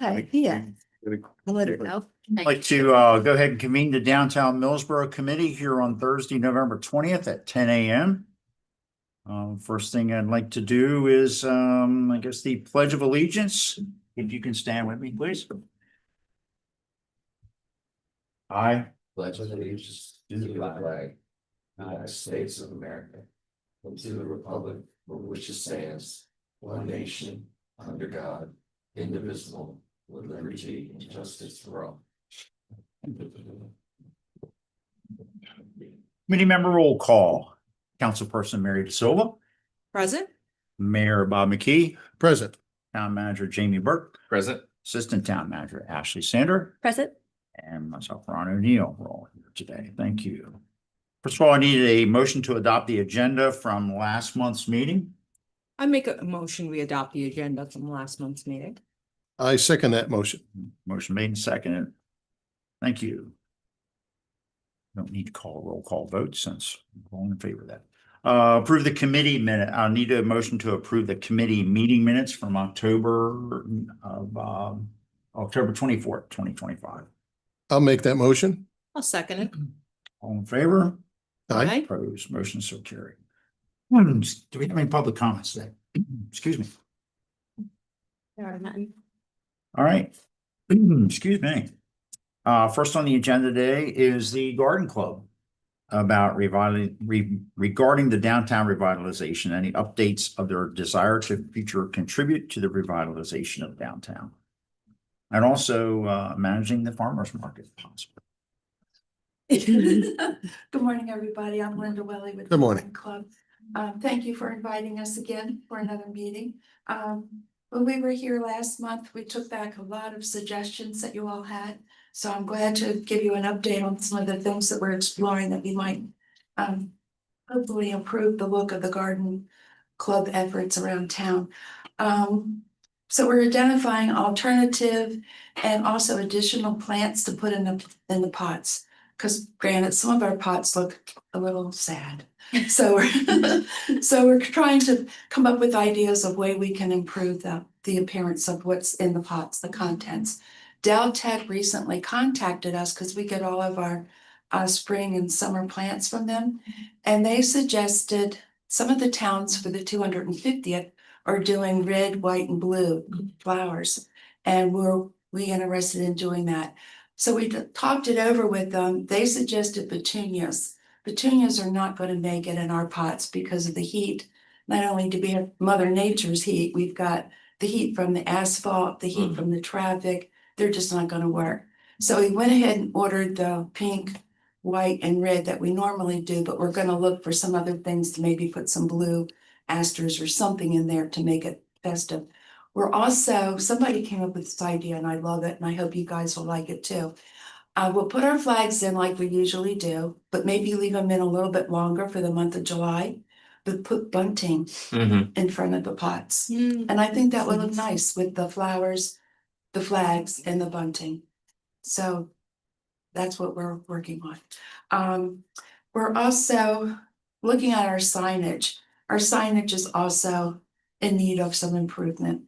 Okay, yeah, I'll let her know. I'd like to go ahead and convene the Downtown Millsboro Committee here on Thursday, November 20th at 10 a.m. First thing I'd like to do is, I guess, the Pledge of Allegiance. If you can stand with me, please. I Pledge allegiance to the flag, United States of America, and to the republic for which it stands, one nation, under God, indivisible, with liberty and justice for all. Committee member roll call. Councilperson Mary DeSilva, Present? Mayor Bob McKee, Present. Town Manager Jamie Burke, Present. Assistant Town Manager Ashley Sander, Present. and myself, Ron O'Neill, we're all here today. Thank you. First of all, I need a motion to adopt the agenda from last month's meeting. I make a motion, we adopt the agenda from last month's meeting. I second that motion. Motion made and seconded. Thank you. Don't need to call a roll call vote since I'm all in favor of that. Approve the committee minute. I'll need a motion to approve the committee meeting minutes from October 24th, 2025. I'll make that motion. I'll second it. All in favor? Aye. Opposed, motion so carried. Do we have any public comments today? Excuse me. There are none. All right. Excuse me. First on the agenda today is the Garden Club about regarding the downtown revitalization, any updates of their desire to future contribute to the revitalization of downtown. And also managing the farmers market possibly. Good morning, everybody. I'm Linda Welly with the Good morning. Garden Club. Thank you for inviting us again for another meeting. When we were here last month, we took back a lot of suggestions that you all had. So I'm glad to give you an update on some of the things that we're exploring that we might hopefully improve the look of the garden club efforts around town. So we're identifying alternative and also additional plants to put in the pots. Because granted, some of our pots look a little sad. So we're trying to come up with ideas of way we can improve the appearance of what's in the pots, the contents. Tech recently contacted us because we get all of our spring and summer plants from them. And they suggested some of the towns for the 250th are doing red, white, and blue flowers. And we interested in doing that. So we talked it over with them. They suggested petunias. Petunias are not going to make it in our pots because of the heat. Not only do we have Mother Nature's heat, we've got the heat from the asphalt, the heat from the traffic. They're just not going to work. So we went ahead and ordered the pink, white, and red that we normally do, but we're going to look for some other things to maybe put some blue asters or something in there to make it festive. We're also, somebody came up with this idea and I love it and I hope you guys will like it too. We'll put our flags in like we usually do, but maybe leave them in a little bit longer for the month of July, but put bunting in front of the pots. And I think that would look nice with the flowers, the flags, and the bunting. So that's what we're working on. We're also looking at our signage. Our signage is also in need of some improvement.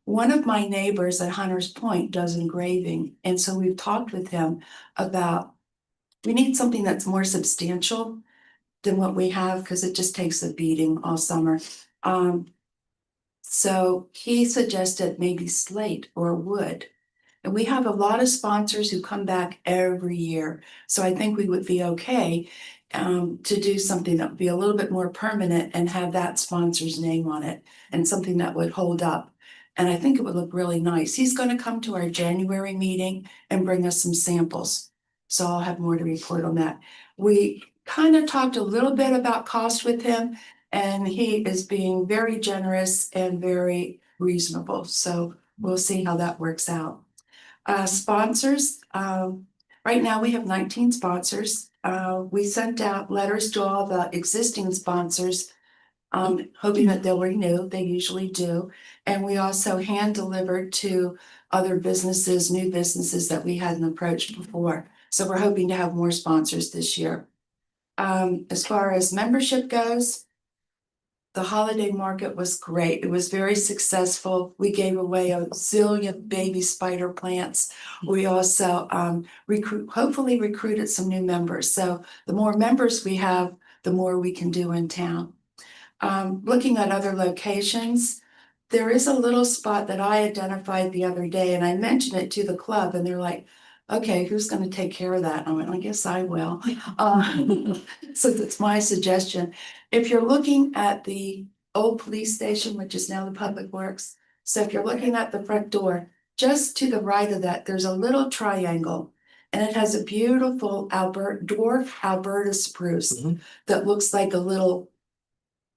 One of my neighbors at Hunters Point does engraving, and so we've talked with him about we need something that's more substantial than what we have because it just takes a beating all summer. So he suggested maybe slate or wood. And we have a lot of sponsors who come back every year. So I think we would be okay to do something that would be a little bit more permanent and have that sponsor's name on it and something that would hold up. And I think it would look really nice. He's going to come to our January meeting and bring us some samples. So I'll have more to report on that. We kind of talked a little bit about cost with him, and he is being very generous and very reasonable. So we'll see how that works out. Sponsors, right now we have 19 sponsors. We sent out letters to all the existing sponsors, hoping that they'll renew. They usually do. And we also hand delivered to other businesses, new businesses that we hadn't approached before. So we're hoping to have more sponsors this year. As far as membership goes, The holiday market was great. It was very successful. We gave away a zillion baby spider plants. We also hopefully recruited some new members. So the more members we have, the more we can do in town. Looking at other locations, there is a little spot that I identified the other day, and I mentioned it to the club, and they're like, okay, who's gonna take care of that? And I went, I guess I will. So that's my suggestion. If you're looking at the old police station, which is now the Public Works, so if you're looking at the front door, just to the right of that, there's a little triangle. And it has a beautiful dwarf Alberta spruce that looks like a little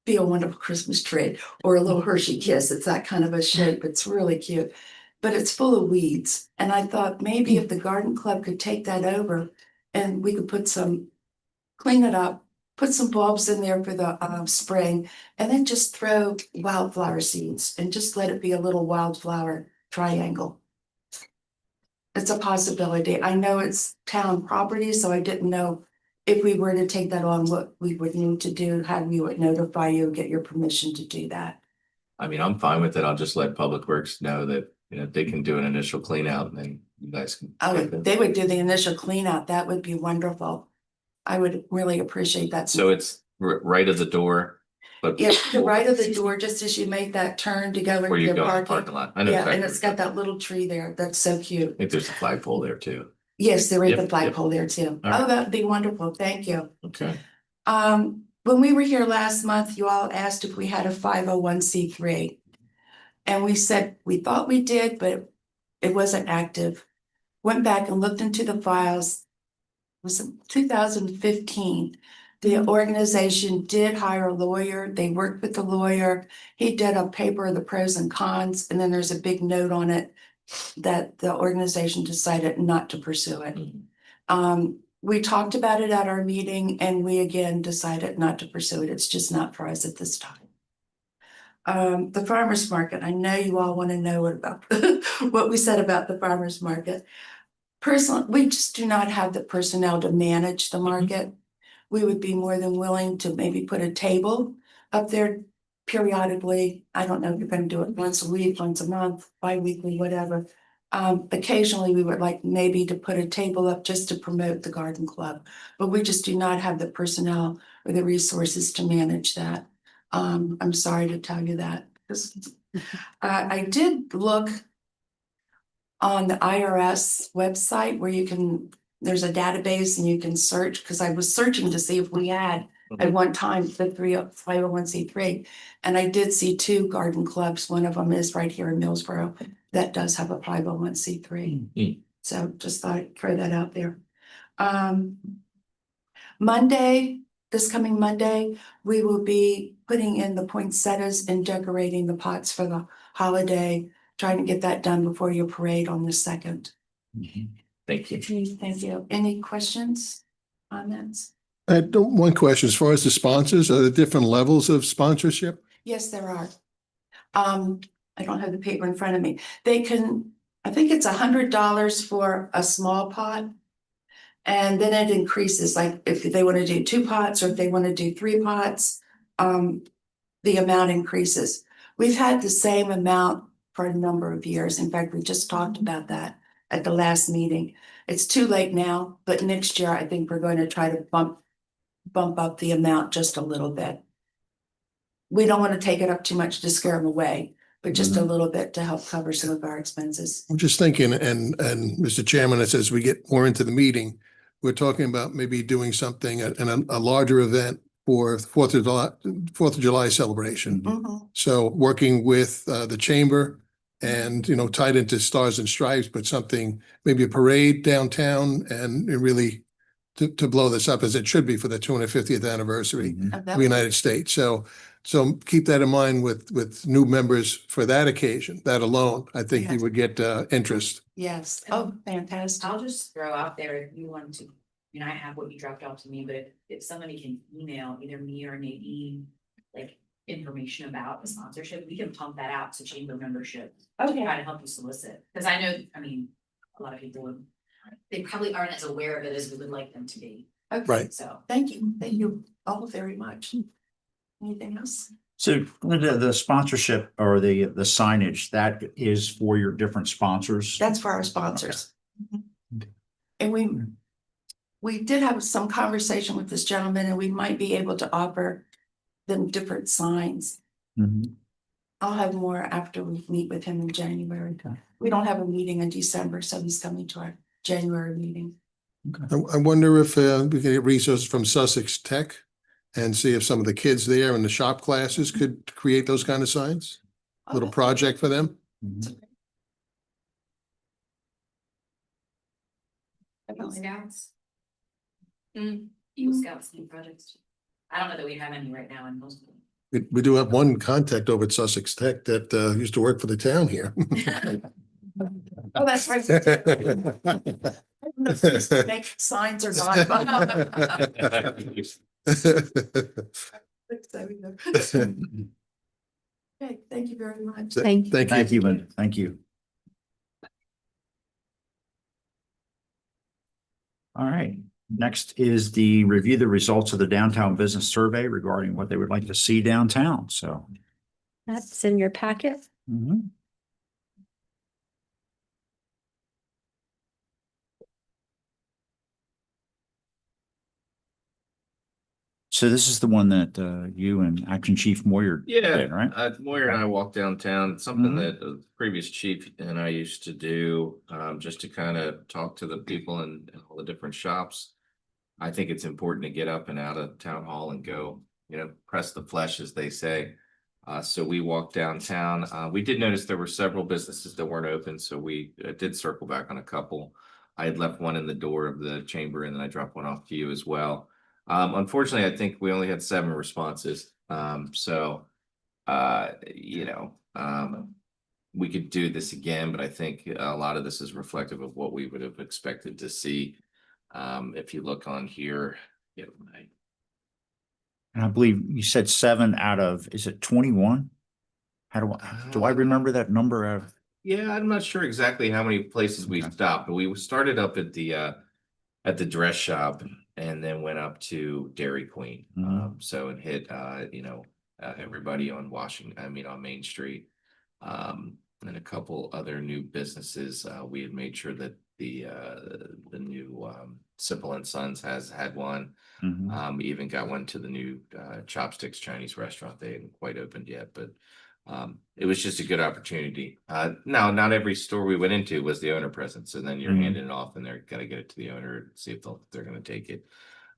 Be a Wonderful Christmas Tree or a little Hershey Kiss. It's that kind of a shape. It's really cute. But it's full of weeds. And I thought maybe if the garden club could take that over and we could clean it up, put some bulbs in there for the spring, and then just throw wildflower seeds and just let it be a little wildflower triangle. It's a possibility. I know it's town property, so I didn't know if we were to take that on, what we would need to do, how we would notify you, get your permission to do that. I mean, I'm fine with it. I'll just let Public Works know that, they can do an initial clean out and then you guys can. Oh, if they would do the initial clean out, that would be wonderful. I would really appreciate that. So it's right at the door, but. Yeah, to the right of the door, just as you make that turn to go Where into you your go in the parking. parking lot. I know Yeah, exactly and where it's you're got that little tree there. That's so cute. I think there's a flagpole there too. Yes, there is Yep, a yep. flagpole there too. All right. Oh, that'd be wonderful. Thank you. Okay. When we were here last month, you all asked if we had a 501c3. And we said, we thought we did, but it wasn't active. Went back and looked into the files. It was in 2015. The organization did hire a lawyer. They worked with the lawyer. He did a paper of the pros and cons, and then there's a big note on it that the organization decided not to pursue it. We talked about it at our meeting and we again decided not to pursue it. It's just not for us at this time. The farmer's market, I know you all want to know about what we said about the farmer's market. Personally, we just do not have the personnel to manage the market. We would be more than willing to maybe put a table up there periodically. I don't know if you're going to do it once a week, once a month, bi-weekly, whatever. Occasionally we would like maybe to put a table up just to promote the garden club, but we just do not have the personnel or the resources to manage that. I'm sorry to tell you that. I did look on the IRS website where there's a database and you can search, because I was searching to see if we had at one time the 501c3, and I did see 2 garden clubs. One of them is right here in Millsboro that does have a 501c3. So just thought I'd throw that out there. This coming Monday, we will be putting in the poinsettias and decorating the pots for the holiday, trying to get that done before your parade on the 2nd. Thank you. Thank you. Any questions, comments? I had one question. As far as the sponsors, are there different levels of sponsorship? Yes, there are. I don't have the paper in front of me. I think it's $100 for a small pot. And then it increases, like if they want to do 2 pots or if they want to do 3 pots, the amount increases. We've had the same amount for a number of years. In fact, we just talked about that at the last meeting. It's too late now, but next year I think we're going to try to bump up the amount just a little bit. We don't want to take it up too much to scare them away, but just a little bit to help cover some of our expenses. I'm just thinking, and Mr. Chairman, as we get more into the meeting, we're talking about maybe doing something at a larger event for 4th of July celebration. So working with the chamber and, tied into Stars and Stripes, but something, maybe a parade downtown and really to blow this up as it should be for the 250th anniversary of the United States. So keep that in mind with new members for that occasion, that alone, I think you would get interest. Yes. Oh, fantastic. I'll just throw out there if you want to, I have what you dropped off to me, but if somebody can email either me or Nadine, like information about the sponsorship, we can pump that out to chamber membership. Okay. Try to help you solicit, because I know, a lot of people, they probably aren't as aware of it as we would like them to be. Okay. Right. So. Thank you all very much. Anything else? So the sponsorship or the signage, that is for your different sponsors? That's for our sponsors. And we did have some conversation with this gentleman, and we might be able to offer them different signs. Mhm. I'll have more after we meet with him in January. We don't have a meeting in December, so he's coming to our January meeting. I wonder if we can get resources from Sussex Tech and see if some of the kids there in the shop classes could create those kind of signs. Little Okay. project for them. Mhm. Eagle Scouts. Eagle Scouts new projects. I don't know that we have any right now in most of them. We do have one contact over at Sussex Tech that used to work for the town here. Oh, that's right. I don't know if he's make signs or not. Okay, thank you very much. Thank Thank you. you, Linda. Thank you. All right, next is the review the results of the downtown business survey regarding what they would like to see downtown, so. That's in your packet. Mhm. So this is the one that you and Acting Chief Moyer Yeah, did, right? Moyer and I walked downtown, It's something Mhm. that the previous chief and I used to do, just to kind of talk to the people and all the different shops. I think it's important to get up and out of town hall and go, press the flesh, as they say. So we walked downtown. We did notice there were several businesses that weren't open, so we did circle back on a couple. I had left one in the door of the chamber, and then I dropped one off to you as well. Unfortunately, I think we only had 7 responses. So we could do this again, but I think a lot of this is reflective of what we would have expected to see. If you look on here, And I believe you said 7 out of, is it 21? How do I remember that number of? yeah, I'm not sure exactly how many places we Okay. stopped, but we started up at the dress shop and then went up to Dairy Queen. Mhm. So and hit everybody on on Main Street. And a couple other new businesses. We had made sure that the new Sipple and Sons has had one. Mhm. We even got one to the new Chopsticks Chinese restaurant. They hadn't quite opened yet, but it was just a good opportunity. Now, not every store we went into was the owner present, so then you're Mhm. handing it off, and they're gonna get it to the owner, see if they're gonna take it.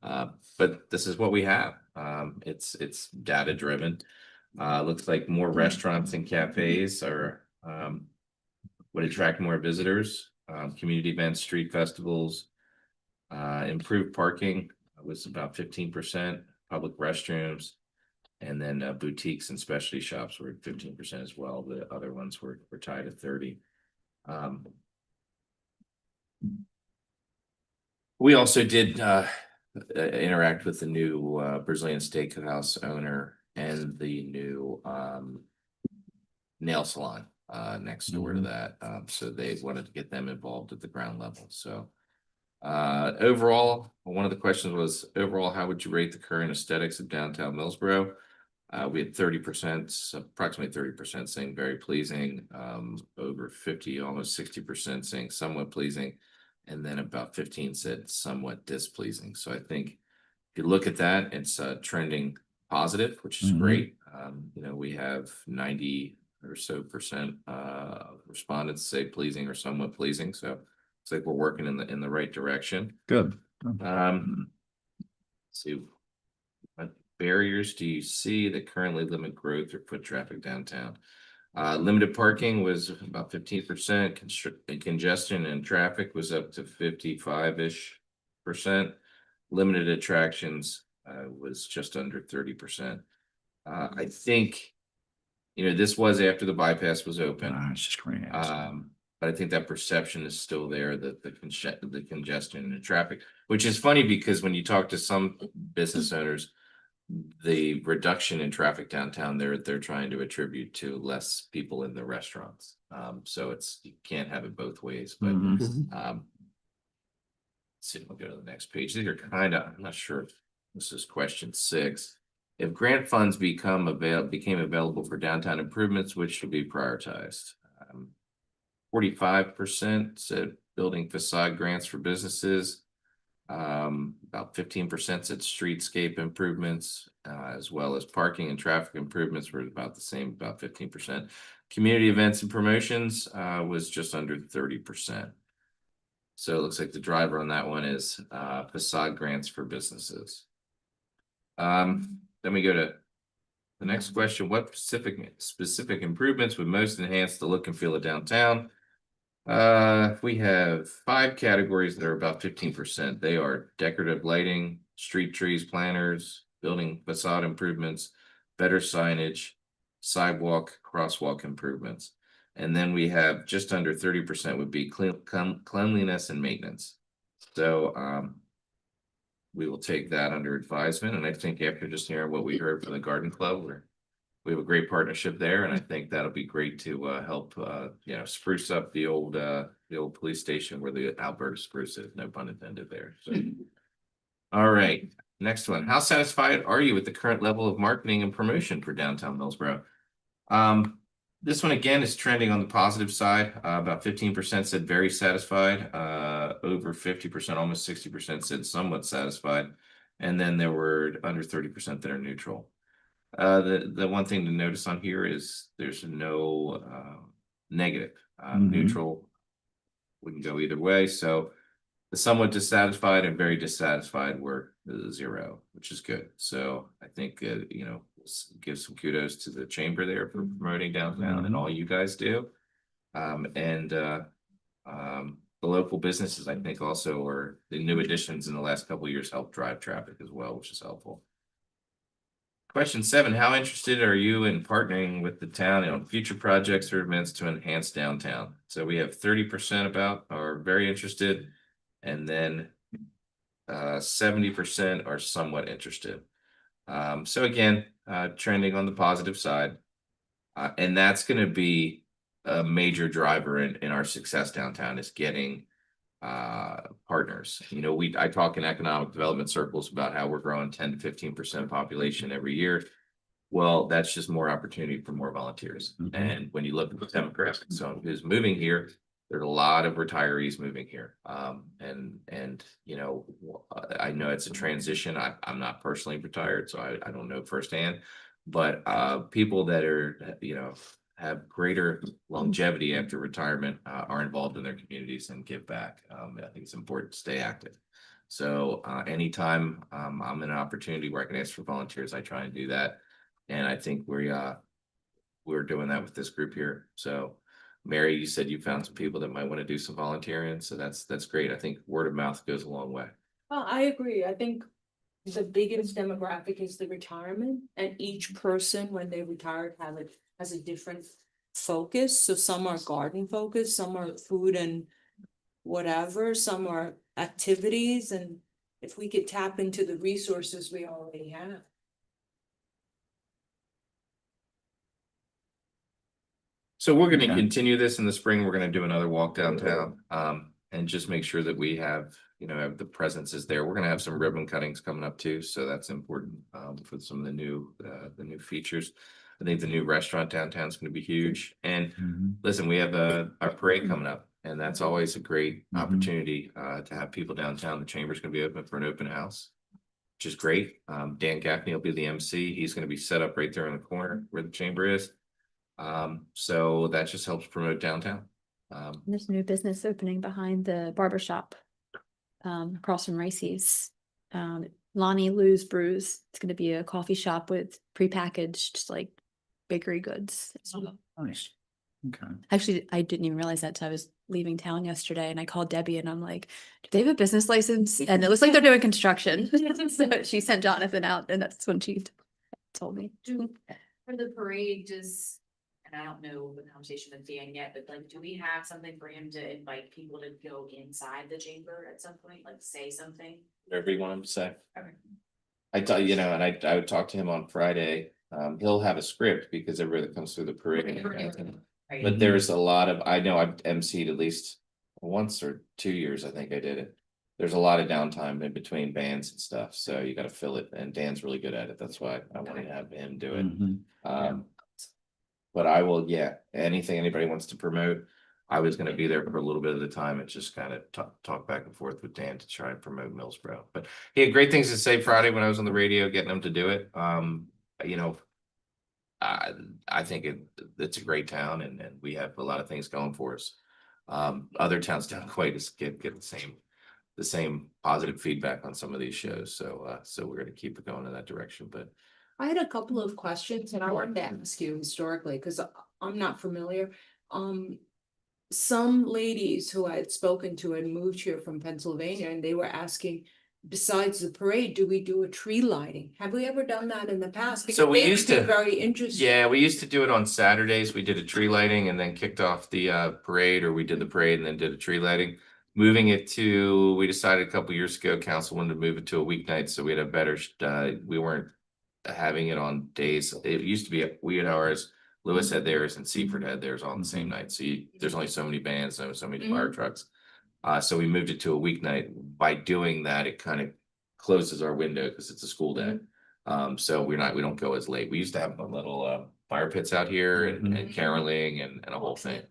But this is what we have. It's data driven. Looks like more restaurants and cafes are would attract more visitors. Community events, street festivals, improved parking was about 15%. Public restrooms, and then boutiques and specialty shops were at 15% as well. The other ones were tied at 30. We also did interact with the new Brazilian steakhouse owner and the new nail salon next door to that. So they wanted to get them involved at the ground level. So overall, one of the questions was overall, how would you rate the current aesthetics of downtown Millsboro? We had 30%, approximately 30% saying very pleasing, over 50, almost 60% saying somewhat pleasing, and then about 15 said somewhat displeasing. So I think if you look at that, it's trending positive, which is Mhm. great. We have 90 or so percent respondents say pleasing or somewhat pleasing. So it's like we're working in the right direction. Good. Let's see, what barriers do you see that currently limit growth or foot traffic downtown? Limited parking was about 15%. Congestion and traffic was up to 55-ish%. Limited attractions was just under 30%. I think, this was after the bypass was open. It's just great. But I think that perception is still there, that the congestion and the traffic, which is funny because when you talk to some business owners, the reduction in traffic downtown, they're trying to attribute to less people in the restaurants. So you can't have it both ways, but Mhm. let's see, we'll go to the next page. These are I'm not sure if this is question 6. If grant funds became available for downtown improvements, which should be prioritized? 45% said building facade grants for businesses. About 15% said streetscape improvements, as well as parking and traffic improvements were about the same, about 15%. Community events and promotions was just under 30%. So it looks like the driver on that one is facade grants for businesses. Then we go to the next question. What specific improvements would most enhance the look and feel of downtown? We have 5 categories that are about 15%. They are decorative lighting, street trees, planters, building facade improvements, better signage, sidewalk, crosswalk improvements. And then we have just under 30% would be cleanliness and maintenance. So we will take that under advisement. And I think after just hearing what we heard from the Garden Club, we have a great partnership there, and I think that'll be great to help spruce up the old police station where the Alberta spruce is. No pun intended there. So. All right, next one. How satisfied are you with the current level of marketing and promotion for downtown Millsboro? This one again is trending on the positive side. About 15% said very satisfied. Over 50%, almost 60% said somewhat satisfied, and then there were under 30% that are neutral. The one thing to notice on here is there's no negative. Neutral wouldn't go either way. So the somewhat dissatisfied and very dissatisfied were 0, which is good. So I think give some kudos to the chamber there for promoting downtown and all you guys do. The local businesses, I think, also are the new additions in the last couple of years help drive traffic as well, which is helpful. Question 7, how interested are you in partnering with the town on future projects or events to enhance downtown? So we have 30% about are very interested, and then 70% are somewhat interested. So again, trending on the positive side. And that's going to be a major driver in our success downtown is getting partners. I talk in economic development circles about how we're growing 10 to 15% population every year. Well, that's just more opportunity for more volunteers. And when you look at the demographics, so who's moving here, there's a lot of retirees moving here. I know it's a transition. I'm not personally retired, so I don't know firsthand, but people that are, have greater longevity after retirement are involved in their communities and give back. I think it's important to stay active. So anytime I'm in an opportunity where I can ask for volunteers, I try and do that. And I think we're doing that with this group here. So Mary, you said you found some people that might want to do some volunteering. So that's great. I think word of mouth goes a long way. Well, I agree. I think the biggest demographic is the retirement, and each person, when they retire, has a different focus. So some are garden focused, some are food and whatever, some are activities, and if we could tap into the resources we already have. So we're going to continue this in the spring. We're going to do another walk downtown and just make sure that we have the presence is there. We're going to have some ribbon cuttings coming up too. So that's important for some of the new features. I think the new restaurant downtown is going to be huge. And listen, we have our parade coming up, and that's always a great opportunity to have people downtown. The chamber's going to be open for an open house, which is great. Dan Gaffney will be the MC. He's going to be set up right there in the corner where the chamber is. So that just helps promote downtown. There's a new business opening behind the barber shop across from Ricey's. Lonnie Lou's Brews. It's going to be a coffee shop with prepackaged like bakery goods. Nice. Okay. Actually, I didn't even realize that until I was leaving town yesterday, and I called Debbie and I'm like, do they have a business license? And it looks like they're doing construction. So she sent Jonathan out, and that's when she told me. For the parade, and I don't know the conversation with Dan yet, but like, do we have something for him to invite people to go inside the chamber at some point, like say something? Whatever you want him to say. Okay. I tell you, and I would talk to him on Friday. He'll have a script because everybody that comes through the parade. Right. But there's a lot of, I know I've emceed at least once or 2 years, I think I did it. there's a lot of downtime in between bands and stuff, so you gotta fill it, and Dan's really good at it. That's why I wanted to have him do it. Mhm. But I will, yeah, anything anybody wants to promote. I was gonna be there for a little bit of the time and just kind of talk back and forth with Dan to try and promote Millsboro. But he had great things to say Friday when I was on the radio, getting him to do it. You know, I think it's a great town, and we have a lot of things going for us. Other towns don't quite get the same positive feedback on some of these shows. So we're gonna keep it going in that direction. But I had a couple of questions and I wanted to ask you historically, because I'm not familiar. Some ladies who I had spoken to had moved here from Pennsylvania and they were asking, besides the parade, do we do a tree lighting? Have we ever done that in the past? Because So we they would used be to- Very interesting. yeah, we used to do it on Saturdays. We did a tree lighting and then kicked off the parade, or we did the parade and then did a tree lighting. Moving it to, we decided a couple years ago, council wanted to move it to a weeknight, so we had a better, we weren't having it on days. It used to be, we had ours, Lewis had theirs, and Seaford had theirs on the same night. So there's only so many bands, so many fire trucks. So we moved it to a weeknight. By doing that, it kind of closes our window because it's a school day. So we don't go as late. We used to have a little fire pits out here and caroling and a whole thing.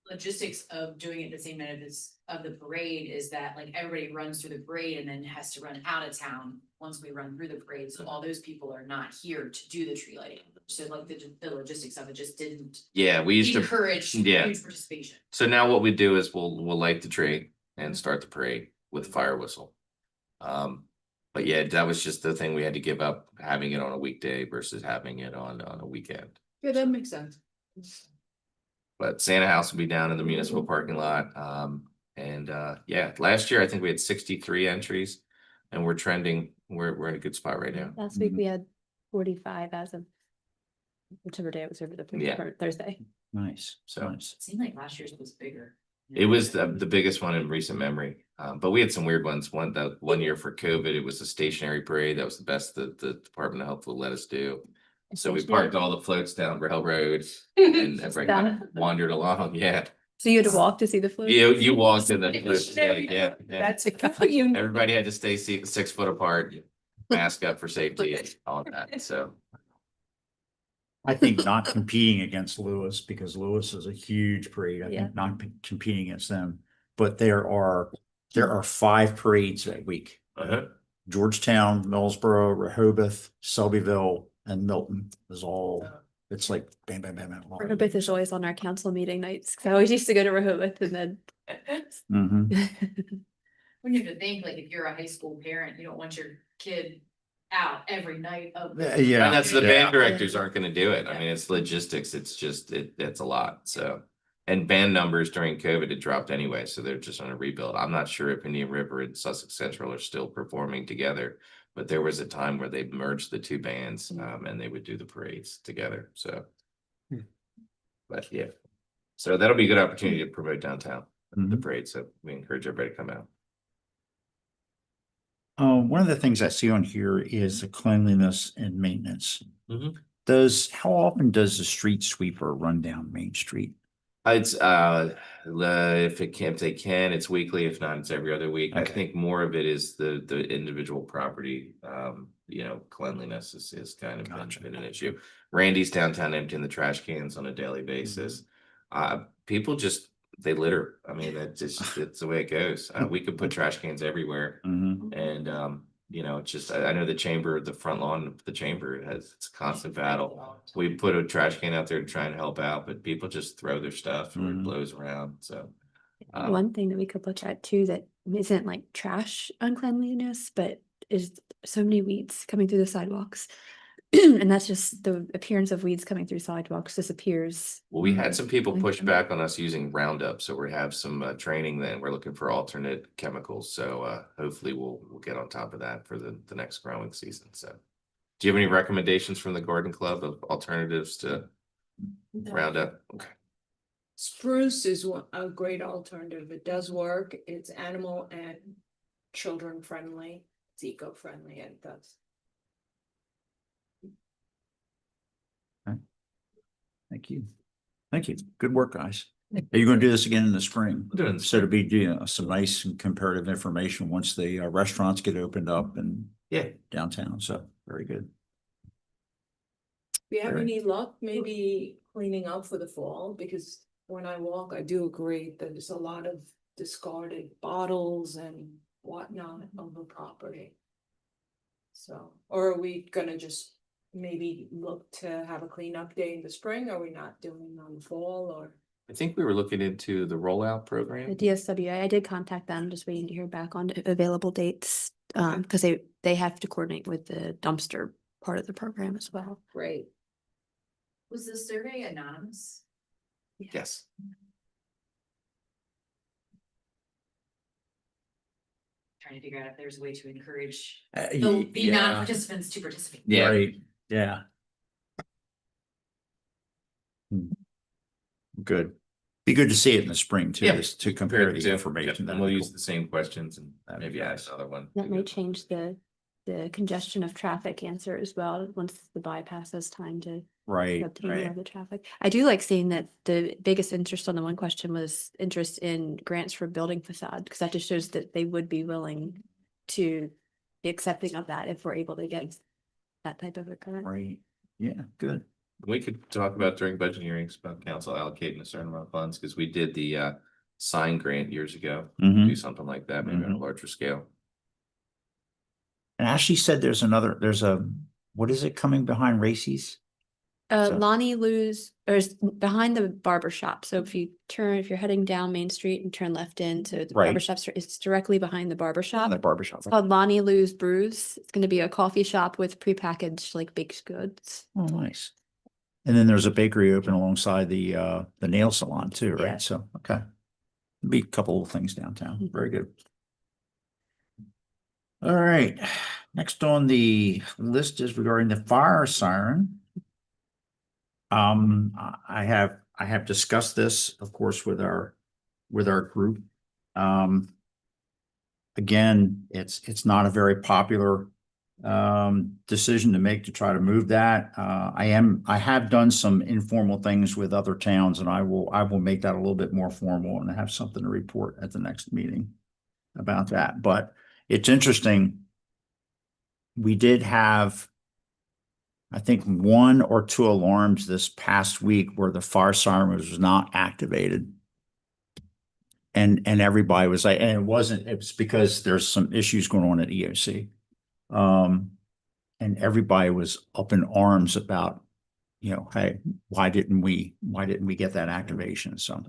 Logistics of doing it the same night of the parade is that like everybody runs through the parade and then has to run out of town once we run through the parade. So all those people are not here to do the tree lighting. So like the logistics of it just didn't Yeah, we used to. encourage Yeah. huge participation. So now what we do is we'll light the tree and start the parade with fire whistle. But yeah, that was just the thing we had to give up, having it on a weekday versus having it on a weekend. Yeah, that makes sense. But Santa House will be down in the municipal parking lot. Yeah, last year I think we had 63 entries, and we're trending. We're in a good spot right now. Last week we had 45 as of whichever day it was over the Yeah. or Thursday. Nice, So- nice. It seemed like last year's was bigger. It was the biggest one in recent memory. But we had some weird ones. One year for COVID, it was a stationary parade. That was the best that the Department of Health would let us do. So we parked all the floats down Railroad and everybody wandered along. Yeah. So you had to walk to see the float? You walked in the floats. Yeah. That's a good you. Everybody had to stay 6 foot apart, mask up for safety and all that. So I think not competing against Lewis, because Lewis is a huge parade. I Yeah. think not competing against them. But there are 5 parades that week. Georgetown, Millsboro, Rehoboth, Selbyville, and Milton is all, it's like bam, bam, bam, bam. Rehoboth is always on our council meeting nights. 'Cause I always used to go to Rehoboth and then. Mhm. When you have to think, like, if you're a high school parent, you don't want your kid out every night of. Yeah. and that's the Yeah. band directors aren't gonna do it. I mean, it's logistics. It's just, it's a lot, so. And band numbers during COVID had dropped anyway, so they're just on a rebuild. I'm not sure if Indian River and Sussex Central are still performing together. But there was a time where they merged the 2 bands, and they would do the parades together, so. But yeah, so that'll be a good opportunity to promote downtown, the parade, so we encourage everybody to come out. One of the things I see on here is the cleanliness and maintenance. Mhm. How often does the street sweeper run down Main Street? It's if they can, it's weekly. If not, it's every other week. I Okay. think more of it is the individual property. Cleanliness is kind of Gotcha. been an issue. Randy's downtown emptying the trash cans on a daily basis. People just, they litter. I mean, it's the way it goes. We could put trash cans everywhere, Mhm. and it's just, I know the front lawn of the chamber it's a constant battle. We put a trash can out there to try and help out, but people just throw their stuff or it Mhm. blows around, so. One thing that we could look at too that isn't like trash uncleanliness, but is so many weeds coming through the sidewalks. And that's just the appearance of weeds coming through sidewalks disappears. Well, we had some people Like push them. back on us using Roundup, so we have some training then. We're looking for alternate chemicals, so hopefully we'll get on top of that for the next growing season, so. Do you have any recommendations from the garden club of alternatives to Roundup? Okay. Spruce is a great alternative. It does work. It's animal and children friendly. It's eco-friendly and it does. Thank you. Thank you. Good work, guys. Are you gonna do this again in the spring? We'll do it in the So to be, some nice and comparative information once the restaurants get opened up and Yeah. downtown, so very good. We have Right. any luck maybe cleaning up for the fall, because when I walk, I do agree that there's a lot of discarded bottles and whatnot on the property. So, or are we gonna just maybe look to have a cleanup day in the spring? Are we not doing it on the fall or? I think we were looking into the rollout The program. DSWA, I did contact them, just waiting to hear back on available dates. Because they have to coordinate with the dumpster part of the program as well. Great. Was the survey anonymous? Yes. Trying to figure out if there's a way to encourage Uh, the non-participants to participate. Yeah. Right, yeah. Good. Be good to see it in the spring too, Yeah. just to compare the Too. information. Yep, and That'd we'll be use cool. the same questions and That'd be maybe add nice. another one. That may change the congestion of traffic answer as well, once the bypass has time to Right, obtain right. more of the traffic. I do like seeing that the biggest interest on the one question was interest in grants for building facade, because that just shows that they would be willing to be accepting of that if we're able to get that type of a grant. Right, yeah, good. We could talk about during budget hearings about council allocating a certain amount of funds, because we did the sign grant years ago. Mhm. Do something like that, maybe on a larger scale. And Ashley said there's what is it coming behind Racy's? So- Lonnie Lou's, or is behind the barber shop. So if you're heading down Main Street and turn left into the Right. barber shop, it's directly behind the barber shop. The barber shop. It's called Lonnie Lou's Brews. It's gonna be a coffee shop with prepackaged like baked goods. Oh, nice. And then there's a bakery open alongside the nail salon too, Yeah. right? So, okay. Be a couple of things downtown. Very good. All right, next on the list is regarding the fire siren. I have discussed this, of course, with our group. Again, it's not a very popular decision to make to try to move that. I have done some informal things with other towns, and I will make that a little bit more formal and have something to report at the next meeting about that. But it's interesting. We did have, I think, 1 or 2 alarms this past week where the fire siren was not activated. And everybody was like, and it was because there's some issues going on at EOC. And everybody was up in arms about, hey, why didn't we get that activation? So,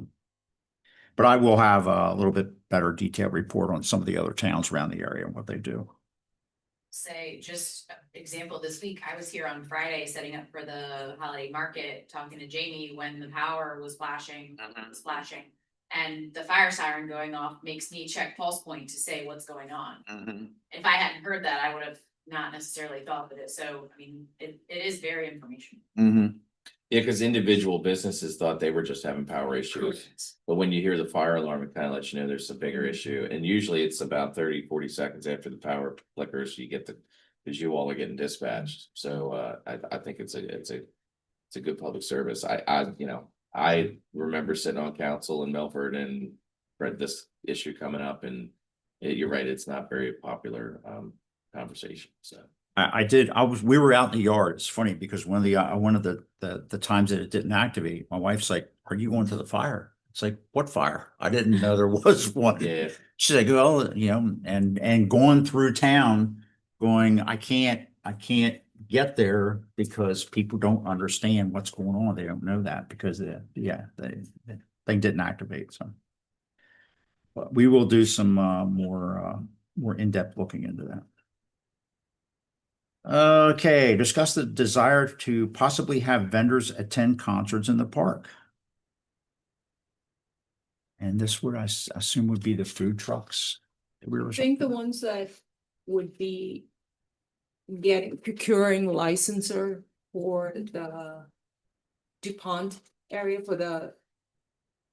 but I will have a little bit better detailed report on some of the other towns around the area and what they do. Say, just example, this week, I was here on Friday setting up for the holiday market, talking to Jamie when the power was flashing, and the fire siren going off makes me check pulse point to say what's going on. If I hadn't heard that, I would have not necessarily thought of it. So, I mean, it is very informational. Yeah, because individual businesses thought they were just having power issues. But when you hear the fire alarm, it kind of lets you know there's a bigger issue. And usually it's about 30-40 seconds after the power flickers, you get because you all are getting dispatched. So I think it's a good public service. I remember sitting on council in Milford and read this issue coming up, and you're right, it's not very popular conversation. So We were out in the yard. It's funny because one of the times that it didn't activate, my wife's like, "Are you going to the fire?" It's like, "What fire? I didn't know there was one." yeah, She's like, "Well, and going through town, I can't get there because people don't understand what's going on. They don't know that because the thing didn't activate." So, but we will do some more in-depth looking into that. Okay, discuss the desire to possibly have vendors attend concerts in the park. And this would, I assume, would be the food trucks. I think the ones that would be procuring licensor for the DuPont area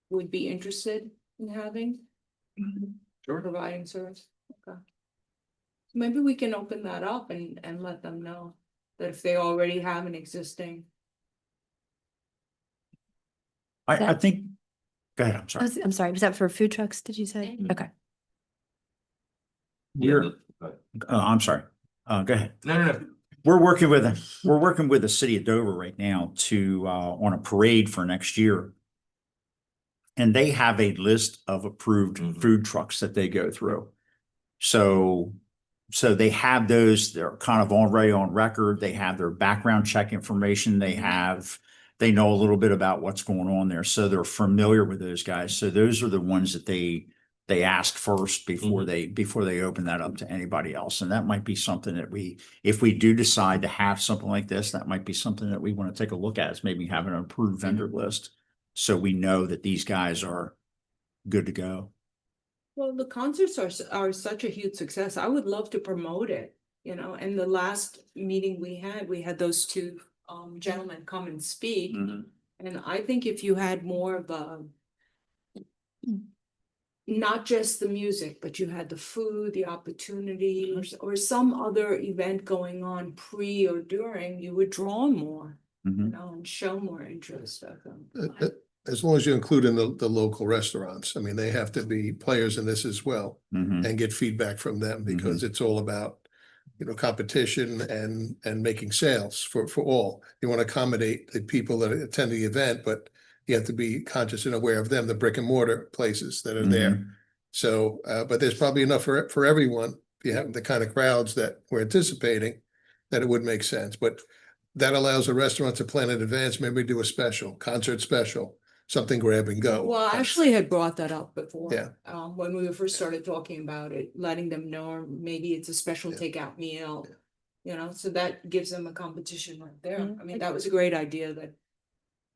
would be interested in having. Sure. Providing service. Okay. Maybe we can open that up and let them know that if they already have an existing. I think, Go ahead, I'm sorry. I'm sorry, was that for food trucks, did you say? Mhm. Okay. We're, I'm sorry. Go ahead. No. We're working with the city of Dover right now to, on a parade for next year. And they have a list of approved Mhm. food trucks that they go through. So they have those, they're kind of already on record. They have their background check information. They know a little bit about what's going on there. So they're familiar with those guys. So those are the ones that they ask first before they open that up to anybody else. And that might be something that if we do decide to have something like this, that might be something that we want to take a look at, is maybe having an approved vendor list. So we know that these guys are good to go. Well, the concerts are such a huge success. I would love to promote it, you know, and the last meeting we had those two gentlemen come and speak. And I think if you had more of a, not just the music, but you had the food, the opportunity, or some other event going on pre or during, you would draw more, you know, and show more interest of them. As long as you include in the local restaurants, I mean, they have to be players in this as well and get feedback from them, because it's all about, you know, competition and making sales for all. You want to accommodate the people that attend the event, but you have to be conscious and aware of them, the brick and mortar places that are there. So, but there's probably enough for everyone. If you have the kind of crowds that we're anticipating, that it would make sense. But that allows a restaurant to plan in advance, maybe do a special, concert special, something grab and go. Well, I actually had brought that up before. Yeah. When we first started talking about it, letting them know, or maybe it's a special takeout meal. You know, so that gives them a competition right there. Yeah. I mean, that was a great idea that.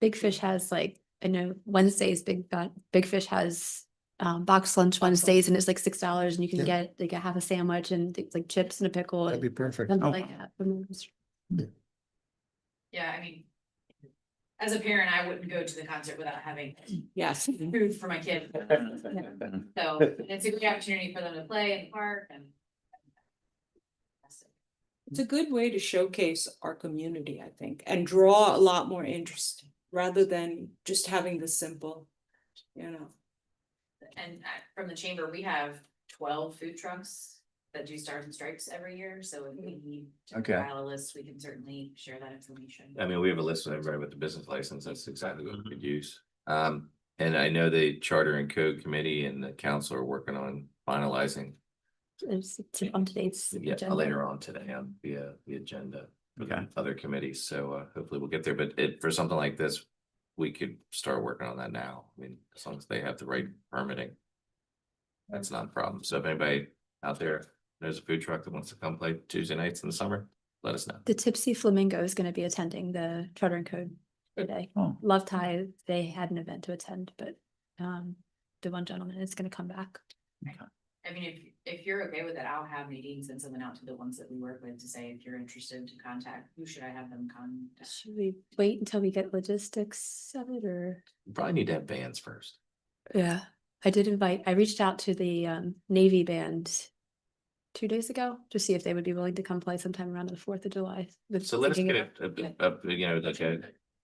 Big Fish has like, I know Wednesdays, Big Fish has box lunch Wednesdays, and it's like $6, and you can Yeah. get like a half a sandwich and things like chips and a pickle. That'd and be perfect. something like that. Yeah, I mean, as a parent, I wouldn't go to the concert without having Yes. food for my kid. So it's a great opportunity for them to play in the park and. It's a good way to showcase our community, I think, and draw a lot more interest rather than just having the simple, you know. And from the chamber, we have 12 food trucks that do Stars and Stripes every year, so if we need to Okay. compile a list, we can certainly share that information. I mean, we have a list of everybody with the business license. That's exactly what we could use. And I know the Charter and Code Committee and the council are working on finalizing. It's on today's Yeah, agenda. later on today on the agenda. for the Okay. Other committees, so hopefully we'll get there, but for something like this, we could start working on that now. I mean, as long as they have the right permitting. That's not a problem. So if anybody out there, there's a food truck that wants to come play Tuesday nights in the summer, let us know. The Tipsy Flamingo is going to be attending the Charter and Code today. Oh. Love Tide, they had an event to attend, but the one gentleman is going to come back. I mean, if you're okay with it, I'll have Nadine send something out to the ones that we work with to say, if you're interested to contact, who should I have them contact? Should we wait until we get logistics of it, or? You probably need to have bands first. Yeah, I reached out to the Navy band 2 days ago to see if they would be willing to come play sometime around the 4th of July. So let us Thinking get you know, like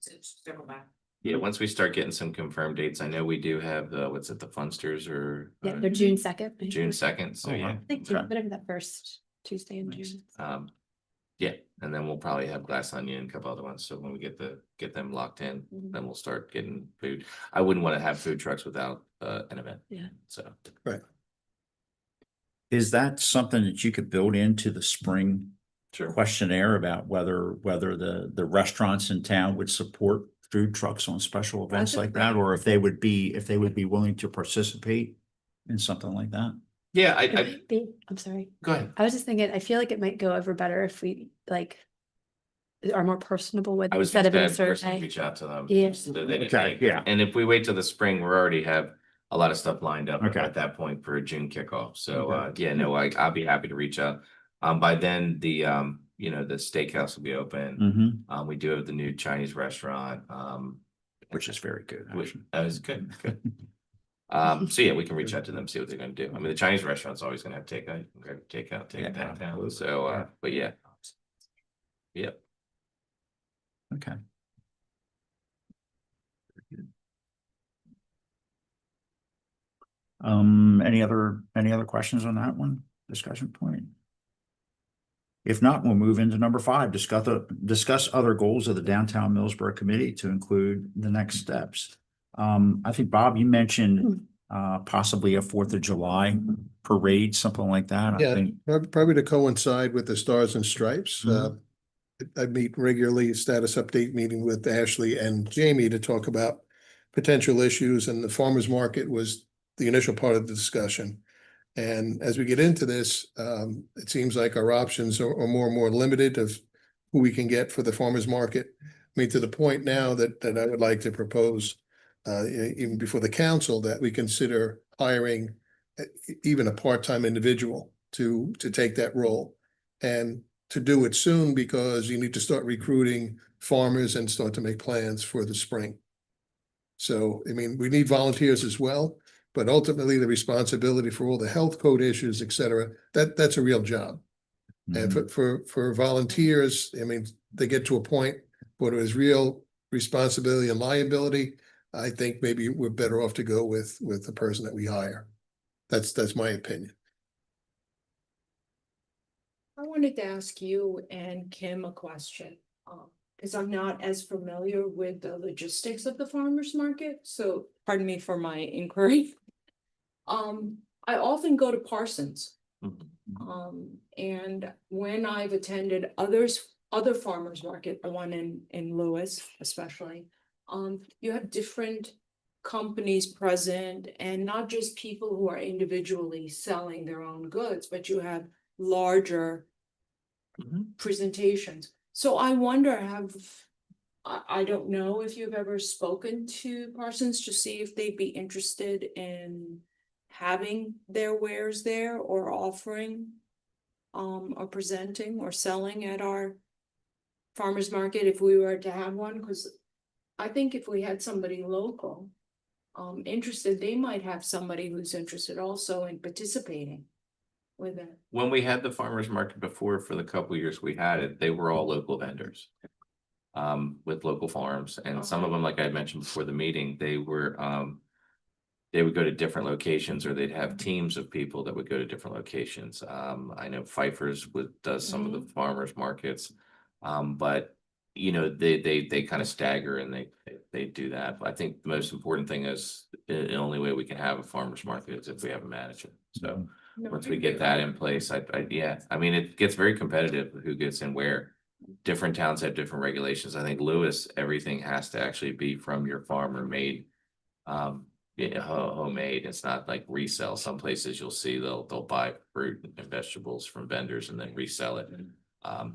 So circle back. yeah, once we start getting some confirmed dates, I know we do have what's it, the Funsters or Yeah, they're June 2nd. June 2nd, so Oh, yeah. wow. I think Okay. whatever that first Tuesday in Nice. June. Yeah, and then we'll probably have Glass Onion and a couple other ones, so when we get them locked in, Mhm. then we'll start getting food. I wouldn't want to have food trucks without an event. Yeah. So. Is that something that you could build into the spring Sure. questionnaire about whether the restaurants in town would support food trucks on special events That's a like that, or if they would be willing to participate in something like that? Yeah, It might be, I'm sorry. go ahead. I was just thinking, I feel like it might go over better if we like are more personable with I it was instead of in a gonna survey. reach out to them. Yeah. so that they- Okay, yeah. And if we wait till the spring, we already have a lot of stuff lined up Okay. at that point for a June kickoff. So Okay. yeah, no, I'll be happy to reach out. By then, the the steakhouse will be open. We do have the new Chinese restaurant. Which is very good. Which actually. is good. So yeah, we can reach out to them, see what they're gonna do. I mean, the Chinese restaurant's always gonna have takeout, take it Yeah, downtown. absolutely. So Yeah. but yeah. Yep. Okay. Any other questions on that one? Discussion point? If not, we'll move into number 5, discuss other goals of the Downtown Millsboro Committee to include the next steps. I think, Bob, you mentioned possibly a 4th of July parade, something like that. I Yeah, think. probably to coincide with the Stars and Stripes. Mhm. I meet regularly, status update meeting with Ashley and Jamie to talk about potential issues, and the farmers market was the initial part of the discussion. And as we get into this, it seems like our options are more and more limited of who we can get for the farmers market. I mean, to the point now that I would like to propose, even before the council, that we consider hiring even a part-time individual to take that role. And to do it soon, because you need to start recruiting farmers and start to make plans for the spring. So, I mean, we need volunteers as well, but ultimately the responsibility for all the health code issues, et cetera, that's a real job. And Mhm. for volunteers, I mean, they get to a point where there's real responsibility and liability. I think maybe we're better off to go with the person that we hire. That's my opinion. I wanted to ask you and Kim a question, because I'm not as familiar with the logistics of the farmer's market, so pardon me for my inquiry. I often go to Parsons. And when I've attended other farmers market, the one in Lewis especially, you have different companies present and not just people who are individually selling their own goods, but you have larger presentations. So I wonder, I don't know if you've ever spoken to Parsons to see if they'd be interested in having their wares there or offering or presenting or selling at our farmers market if we were to have one, because I think if we had somebody local interested, they might have somebody who's interested also in participating with it. When we had the farmer's market before, for the couple of years we had it, they were all local vendors. With local farms, and some of them, like I mentioned before the meeting, they would go to different locations, or they'd have teams of people that would go to different locations. I know Pfeiffer's does some of the farmers markets. But you know, they kind of stagger and they do that. But I think the most important thing is the only way we can have a farmers market is if we have a manager. So No, once I we get agree. that in place, yeah, I mean, it gets very competitive who gets in where. Different towns have different regulations. I think Lewis, everything has to actually be from your farmer made. Homemade. It's not like resell. Some places you'll see they'll buy fruit and vegetables from vendors and then resell it.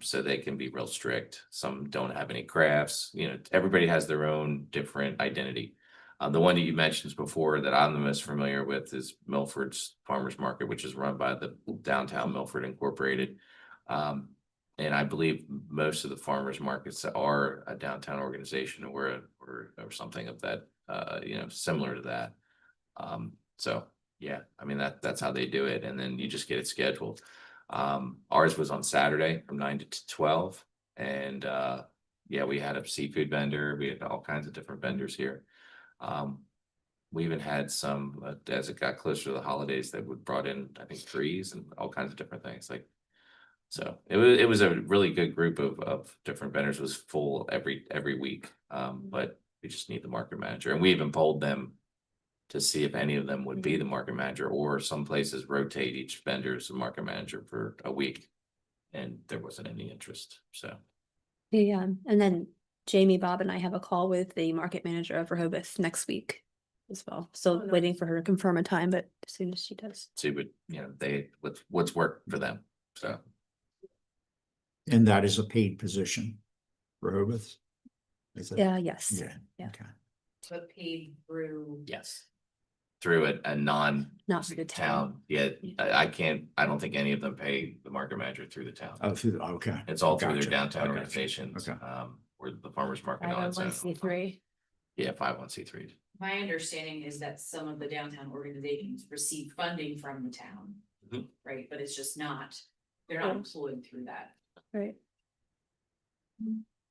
So they can be real strict. Some don't have any crafts. You know, everybody has their own different identity. The one that you mentioned before that I'm the most familiar with is Milford's Farmers Market, which is run by the Downtown Milford Incorporated. And I believe most of the farmers markets are a downtown organization or something of that, similar to that. So yeah, I mean, that's how they do it. And then you just get it scheduled. Ours was on Saturday from 9 to 12. And yeah, we had a seafood vendor. We had all kinds of different vendors here. We even had some, as it got closer to the holidays, that would brought in, I think, trees and all kinds of different things. Like, so it was a really good group of different vendors. It was full every week. But we just need the market manager, and we even polled them to see if any of them would be the market manager, or some places rotate each vendor as a market manager for a week, and there wasn't any interest. So Yeah, and then Jamie, Bob, and I have a call with the market manager of Rehoboth next week as well. Still Oh, nice. waiting for her to confirm a time, but as soon as she does. see what what's worked for them. So And that is a paid position. Rehoboth? Is it? Yeah, yes. Yeah. Yeah. Okay. But paid through. yes, through a non Not for the town. town. Yeah, I don't think any of them pay the market manager through the town. Oh, okay. It's all through their Gotcha. downtown I gotcha. organizations. Okay. Where the farmers market on its own. 501c3. Yeah, 501c3. My understanding is that some of the downtown organizations receive funding from the town. Mhm. Right, but it's just not, they're not employed through that. Right.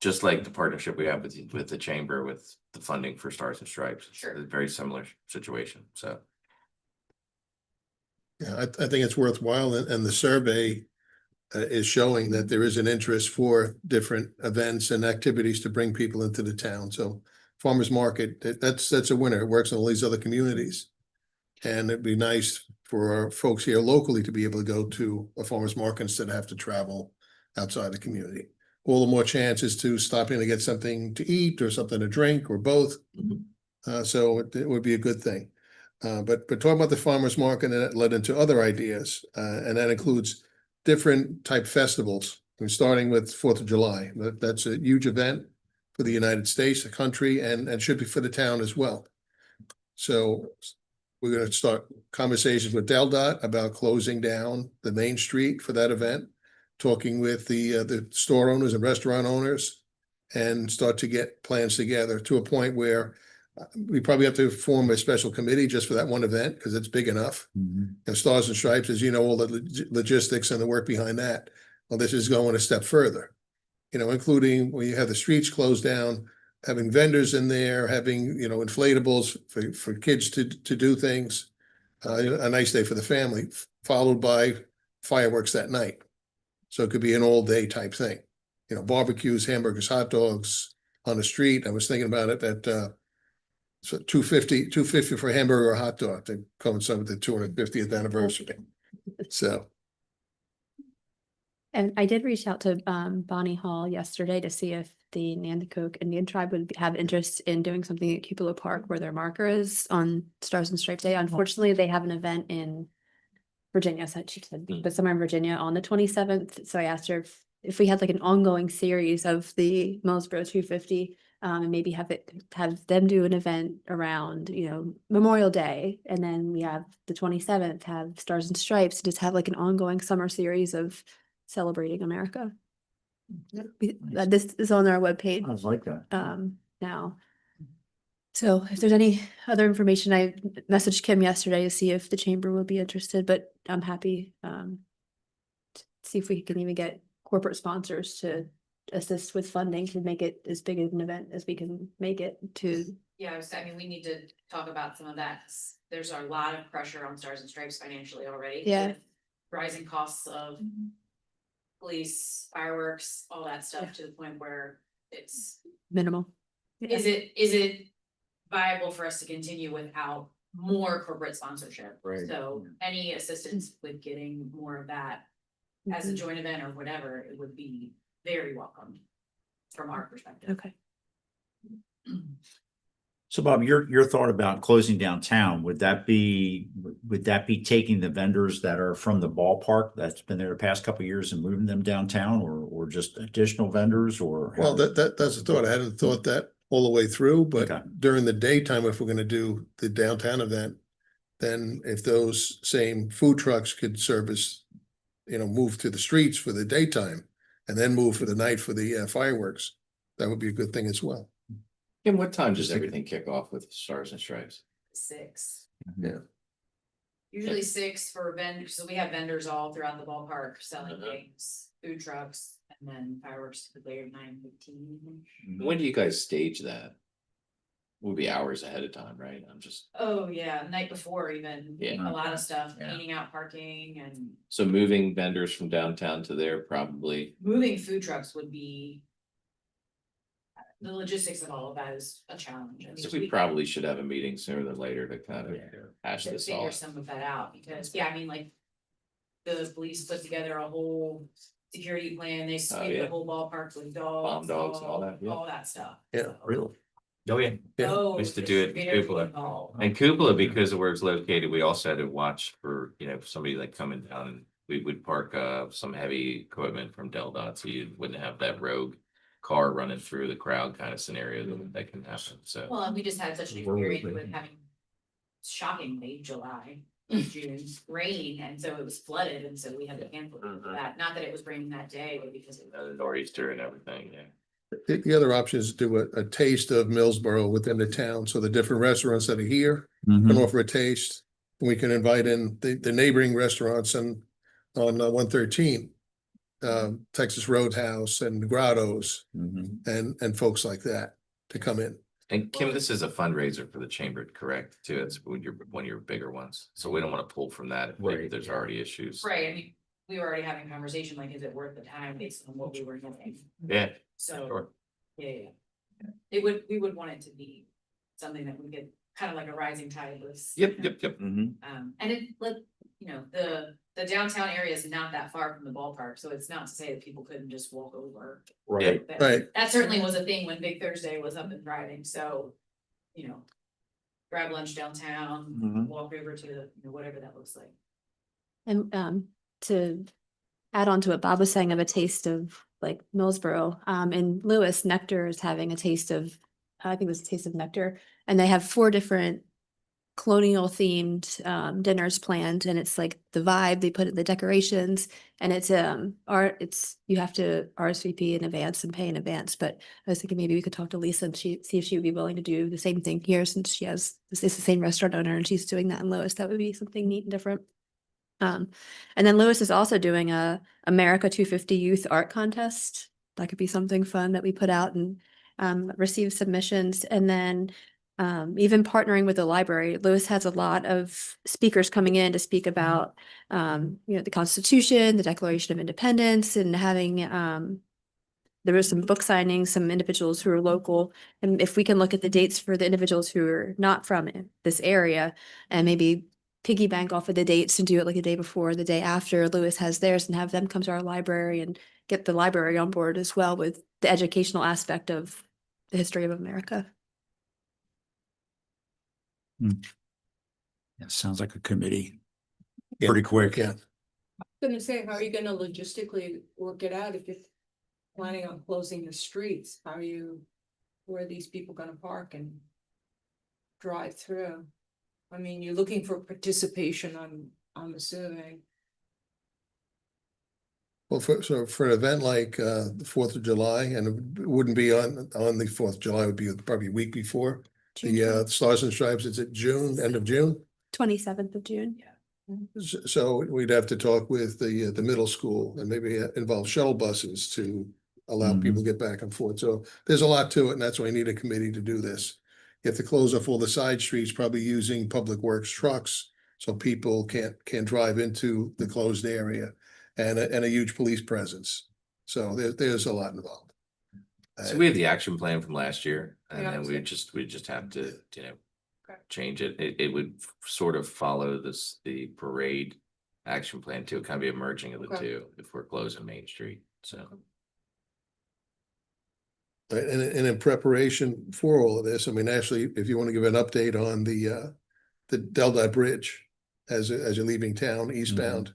Just like the partnership we have with the chamber with the funding for Stars and Stripes. Sure. It's a very similar situation. So Yeah, I think it's worthwhile, and the survey is showing that there is an interest for different events and activities to bring people into the town. So farmers market, that's a winner. It works in all these other communities. And it'd be nice for our folks here locally to be able to go to a farmer's market instead of have to travel outside the community. All the more chances to stop in to get something to eat or something to drink or both. So it would be a good thing. But talking about the farmer's market, and that led into other ideas, and that includes different type festivals. We're starting with 4th of July. That's a huge event for the United States, the country, and should be for the town as well. So we're going to start conversations with DelDOT about closing down the main street for that event, talking with the store owners and restaurant owners, and start to get plans together to a point where we probably have to form a special committee just for that one event because it's big enough. Mhm. And Stars and Stripes, as you know, all the logistics and the work behind that. Well, this is going a step further, including when you have the streets closed down, having vendors in there, having, inflatables for kids to do things. A nice day for the family, followed by fireworks that night. So it could be an all day type thing, barbecues, hamburgers, hot dogs on the street. I was thinking about it at, so $2.50 for a hamburger or a hot dog to coincide with the 250th anniversary. So, And I did reach out to Bonnie Hall yesterday to see if the Nanticoke Indian tribe would have interest in doing something at Cupola Park where their marker is on Stars and Stripes Day. Unfortunately, they have an event in Virginia, so she said, but somewhere in Virginia on the 27th. So I asked her if we had like an ongoing series of the Millsboro 250, and maybe have them do an event around, Memorial Day, and then we have the 27th have Stars and Stripes, just have like an ongoing summer series of celebrating America. This is on our webpage I like that. now. So if there's any other information, I messaged Kim yesterday to see if the chamber would be interested, but I'm happy to see if we can even get corporate sponsors to assist with funding to make it as big of an event as we can make it to. Yeah, we need to talk about some of that. There's a lot of pressure on Stars and Stripes financially already. Yeah. With rising costs of police, fireworks, all that stuff, Yeah. to the point where it's, Minimal. is it viable for us to continue without more corporate sponsorship? Right. So any assistance with getting more of that as a joint event or whatever, it would be very welcome from our perspective. Okay. So Bob, your thought about closing downtown, would that be taking the vendors that are from the ballpark that's been there the past couple of years and moving them downtown, or just additional vendors, or? well, that's a thought. I hadn't thought that all the way through, but Okay. during the daytime, if we're going to do the downtown event, then if those same food trucks could service, move to the streets for the daytime and then move for the night for the fireworks, that would be a good thing as well. And what time does everything kick off with Stars and Stripes? 6. Yeah. Usually 6 for vendors, so we have vendors all throughout the ballpark selling Uh-huh. things, food trucks, and then fireworks typically at 9:15. When do you guys stage that? Will be hours ahead of time, right? I'm just, Oh, yeah, night before even, Yeah. a lot of stuff, Yeah. cleaning out parking and so moving vendors from downtown to there probably, moving food trucks would be. The logistics of all of that is a challenge. so we probably should have a meeting sooner than later to kind of hash To this figure off. some of that out, because, like. The police put together a whole security plan, they sweep yeah. the whole ballpark with Bomb dogs. dogs and all that, yeah. All that stuff. Yeah, So- Really? Oh, yeah. Yeah. Oh, We used to do it in very Cupola. involved. And Cupola, because of where it's located, we also had to watch for, somebody like coming down, and we would park some heavy equipment from DelDOT, so you wouldn't have that rogue car running through the crowd kind of scenario that can happen, so. Well, and we just had such an experience with having shockingly July, June rain, and so it was flooded, and so we had to cancel that. Not that it was raining that day, but because it was. Nor'easter and everything, yeah. the other option is to do a taste of Millsboro within the town. So the different restaurants that are here can Mhm. offer a taste. We can invite in the neighboring restaurants on 113. Texas Roadhouse and Grottos Mhm. and folks like that to come in. And Kim, this is a fundraiser for the chamber, correct? Too, it's one of your bigger ones. So we don't want to pull from that if maybe Right, there's yeah. already issues. Right, I mean, we were already having a conversation, like, is it worth the time based on what we were doing? Yeah, So, sure. yeah. We would want it to be something that we could, kind of like a rising tide was. Yep. Mhm. And it, like, you know, the downtown area is not that far from the ballpark, so it's not to say that people couldn't just walk over. Right. That- Right. That certainly was a thing when Big Thursday was up and thriving, so, you know. Grab lunch downtown, Mhm. walk over to, you know, whatever that looks like. And to add on to what Bob was saying of a taste of like Millsboro, in Lewis, Nectar is having a taste of, I think it was a taste of nectar, and they have 4 different colonial themed dinners planned, and it's like the vibe they put in the decorations, and it's you have to RSVP in advance and pay in advance. But I was thinking maybe we could talk to Lisa and see if she would be willing to do the same thing here, since she has is the same restaurant owner and she's doing that in Lewis. That would be something neat and different. And then Lewis is also doing a America 250 Youth Art Contest. That could be something fun that we put out and receive submissions. And then even partnering with the library, Lewis has a lot of speakers coming in to speak about the Constitution, the Declaration of Independence, and having there was some book signings, some individuals who are local. And if we can look at the dates for the individuals who are not from this area and maybe piggy bank off of the dates and do it like the day before, the day after Lewis has theirs, and have them come to our library and get the library on board as well with the educational aspect of the history of America. It sounds like a committee. Yeah. Pretty quick. Yeah. Gonna say, how are you gonna logistically work it out if you're planning on closing the streets? Where are these people gonna park and drive through? I mean, you're looking for participation, I'm assuming. Well, for an event like the 4th of July, and it wouldn't be on the 4th of July, it would be probably a week before. The Stars and Stripes, is it June, end of June? 27th of June. So we'd have to talk with the middle school and maybe involve shuttle buses to allow people to get back and forth. So there's a lot to it, and that's why I need a committee to do this. You have to close off all the side streets, probably using Public Works trucks, so people can't drive into the closed area, and a huge police presence. So there's a lot involved. So we have the action plan from last year, and Yeah, then we absolutely. just have to, Okay. change it. It would sort of follow the parade action plan too. It kind of be a merging of the Okay. two if we're closing Main Street, so. And in preparation for all of this, I mean, actually, if you want to give an update on the Deldi Bridge as you're leaving town eastbound,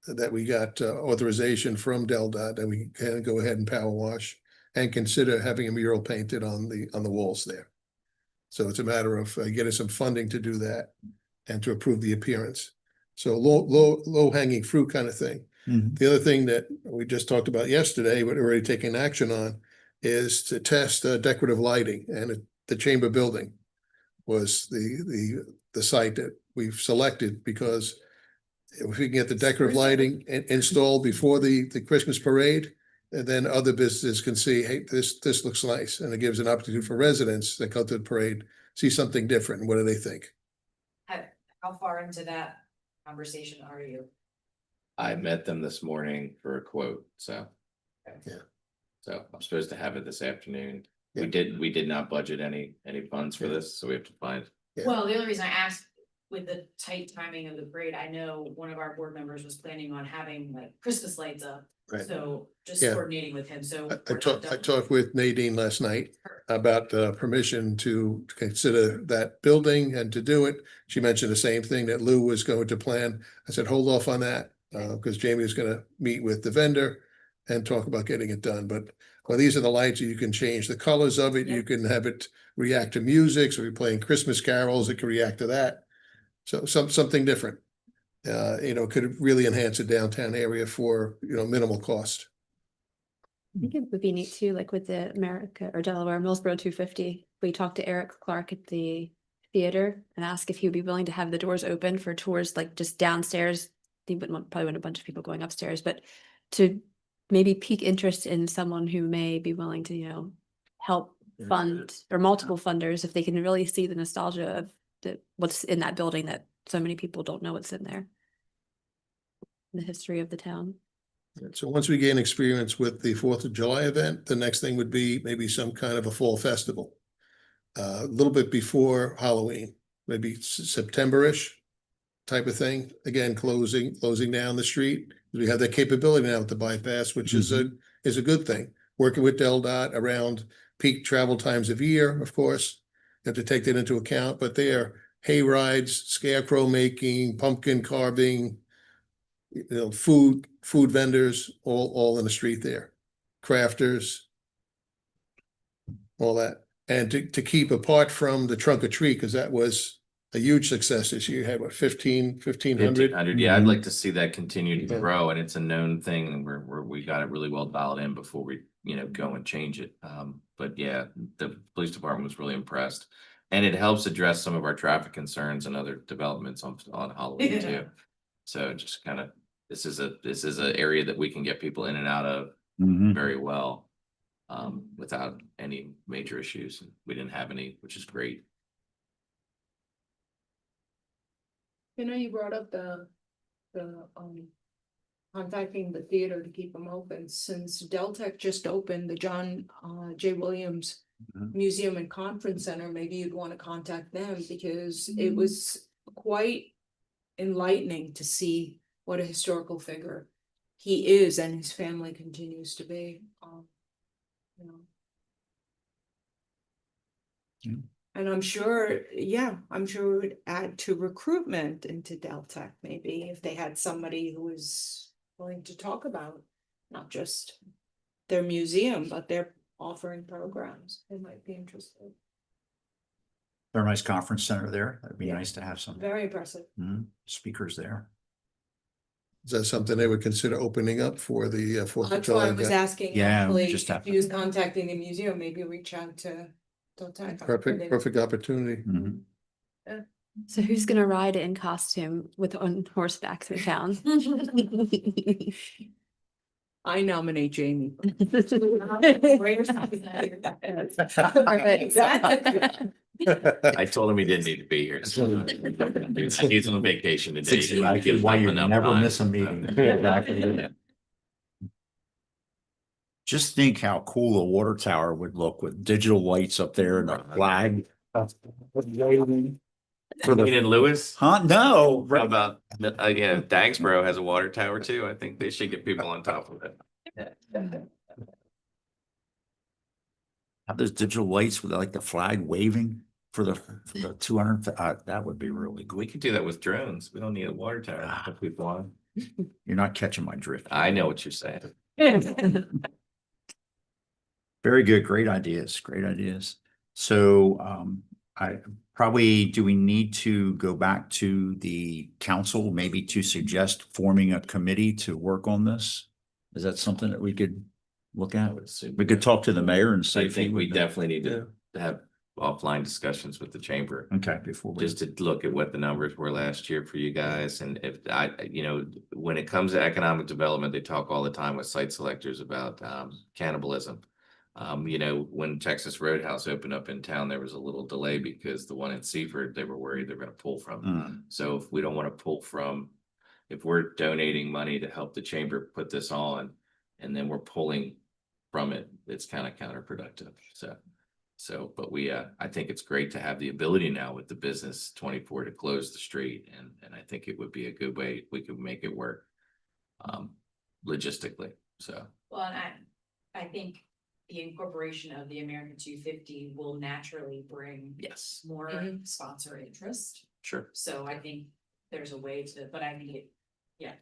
that we got authorization from DelDOT that we can go ahead and power wash and consider having a mural painted on the walls there. So it's a matter of getting some funding to do that and to approve the appearance. So low hanging fruit kind of thing. The other thing that we just talked about yesterday, but already taking action on, is to test decorative lighting, and the chamber building was the site that we've selected, because if we can get the decorative lighting installed before the Christmas parade, and then other businesses can see, hey, this looks nice, and it gives an opportunity for residents that come to the parade, see something different, and what do they think? How far into that conversation are you? I met them this morning for a quote, so. Yeah. So I'm supposed to have it this afternoon. Yeah. We did not budget any funds for this, so we have to find. Yeah. Well, the only reason I asked, with the tight timing of the parade, I know one of our board members was planning on having like Christmas lights up. Right. So just Yeah. coordinating with him, so. I talked with Nadine last night about permission to consider that building and to do it. She mentioned the same thing, that Lou was going to plan. I said, hold off on that, because Jamie is gonna meet with the vendor and talk about getting it done. But well, these are the lights, you can change the colors of it. You can have it react to music. So if you're playing Christmas carols, it can react to that. So something different, could really enhance the downtown area for, minimal cost. I think it would be neat too, like with the America or Delaware Millsboro 250. We talked to Eric Clark at the theater and asked if he would be willing to have the doors open for tours, like just downstairs. He wouldn't probably want a bunch of people going upstairs, but to maybe pique interest in someone who may be willing to, help fund or multiple funders, if they can really see the nostalgia of what's in that building that so many people don't know what's in there. The history of the town. So once we gain experience with the 4th of July event, the next thing would be maybe some kind of a fall festival. A little bit before Halloween, maybe September-ish type of thing. Again, closing down the street. We have that capability now with the bypass, which is a good thing. Working with DelDOT around peak travel times of year, of course. You have to take that into account, but they are hay rides, scarecrow making, pumpkin carving, food vendors, all in the street there. Crafters, all that. And to keep apart from the trunk or treat, because that was a huge success this year. You had what, 1,500? 1,500, yeah, I'd Mhm. like to see that continue to Yeah. grow, and it's a known thing, and we got it really well dialed in before we, go and change it. But yeah, the police department was really impressed. And it helps address some of our traffic concerns and other developments on Halloween Yeah. too. So just kind of, this is a area that we can get people in and out of Mhm. very well. Without any major issues. We didn't have any, which is great. You brought up the, contacting the theater to keep them open, since Deltec just opened the John, J. Williams Mhm. Museum and Conference Center. Maybe you'd want to contact them, because it was quite enlightening to see what a historical figure he is and his family continues to be. You know. Yeah. And I'm sure it would add to recruitment into Deltec, maybe if they had somebody who was willing to talk about not just their museum, but they're offering programs. They might be interested. They're a nice conference center there. That'd be Yeah. nice to have some Very impressive. speakers there. Is that something they would consider opening up for the 4th of That's why July I was event? asking, Yeah, actually, just if have- he was contacting the museum, maybe reach out to Deltec. Perfect opportunity. Mhm. So who's gonna ride in costume on horseback through town? I nominate Jamie. I told him he didn't need to be here. So he's on vacation today. That's exactly why you never miss a meeting. Exactly. Just think how cool the water tower would look with digital lights up there and a flag. In Lewis? Huh? No. How about, Dagsboro has a water tower too. I think they should get people on top of it. Have those digital lights with like the flag waving for the 200, that would be really cool. We could do that with drones. We don't need a water tower if we want. You're not catching my drift. I know what you're saying. Very good. Great ideas. Great ideas. So, do we need to go back to the council, maybe to suggest forming a committee to work on this? Is that something that we could look at? We could talk to the mayor and see I if he think we would. definitely need to have offline discussions with the chamber. Okay, before we. Just to look at what the numbers were last year for you guys, and if when it comes to economic development, they talk all the time with site selectors about cannibalism. When Texas Roadhouse opened up in town, there was a little delay because the one in Seaford, they were worried they're gonna pull from. Mm. So if we don't want to pull from, if we're donating money to help the chamber put this on, and then we're pulling from it, it's kind of counterproductive. But I think it's great to have the ability now with the business 24 to close the street, and I think it would be a good way we could make it work logistically. So. Well, and I think the incorporation of the American 250 will naturally bring Yes, more Mhm. sponsor interest. sure. So I think there's a way to, but I think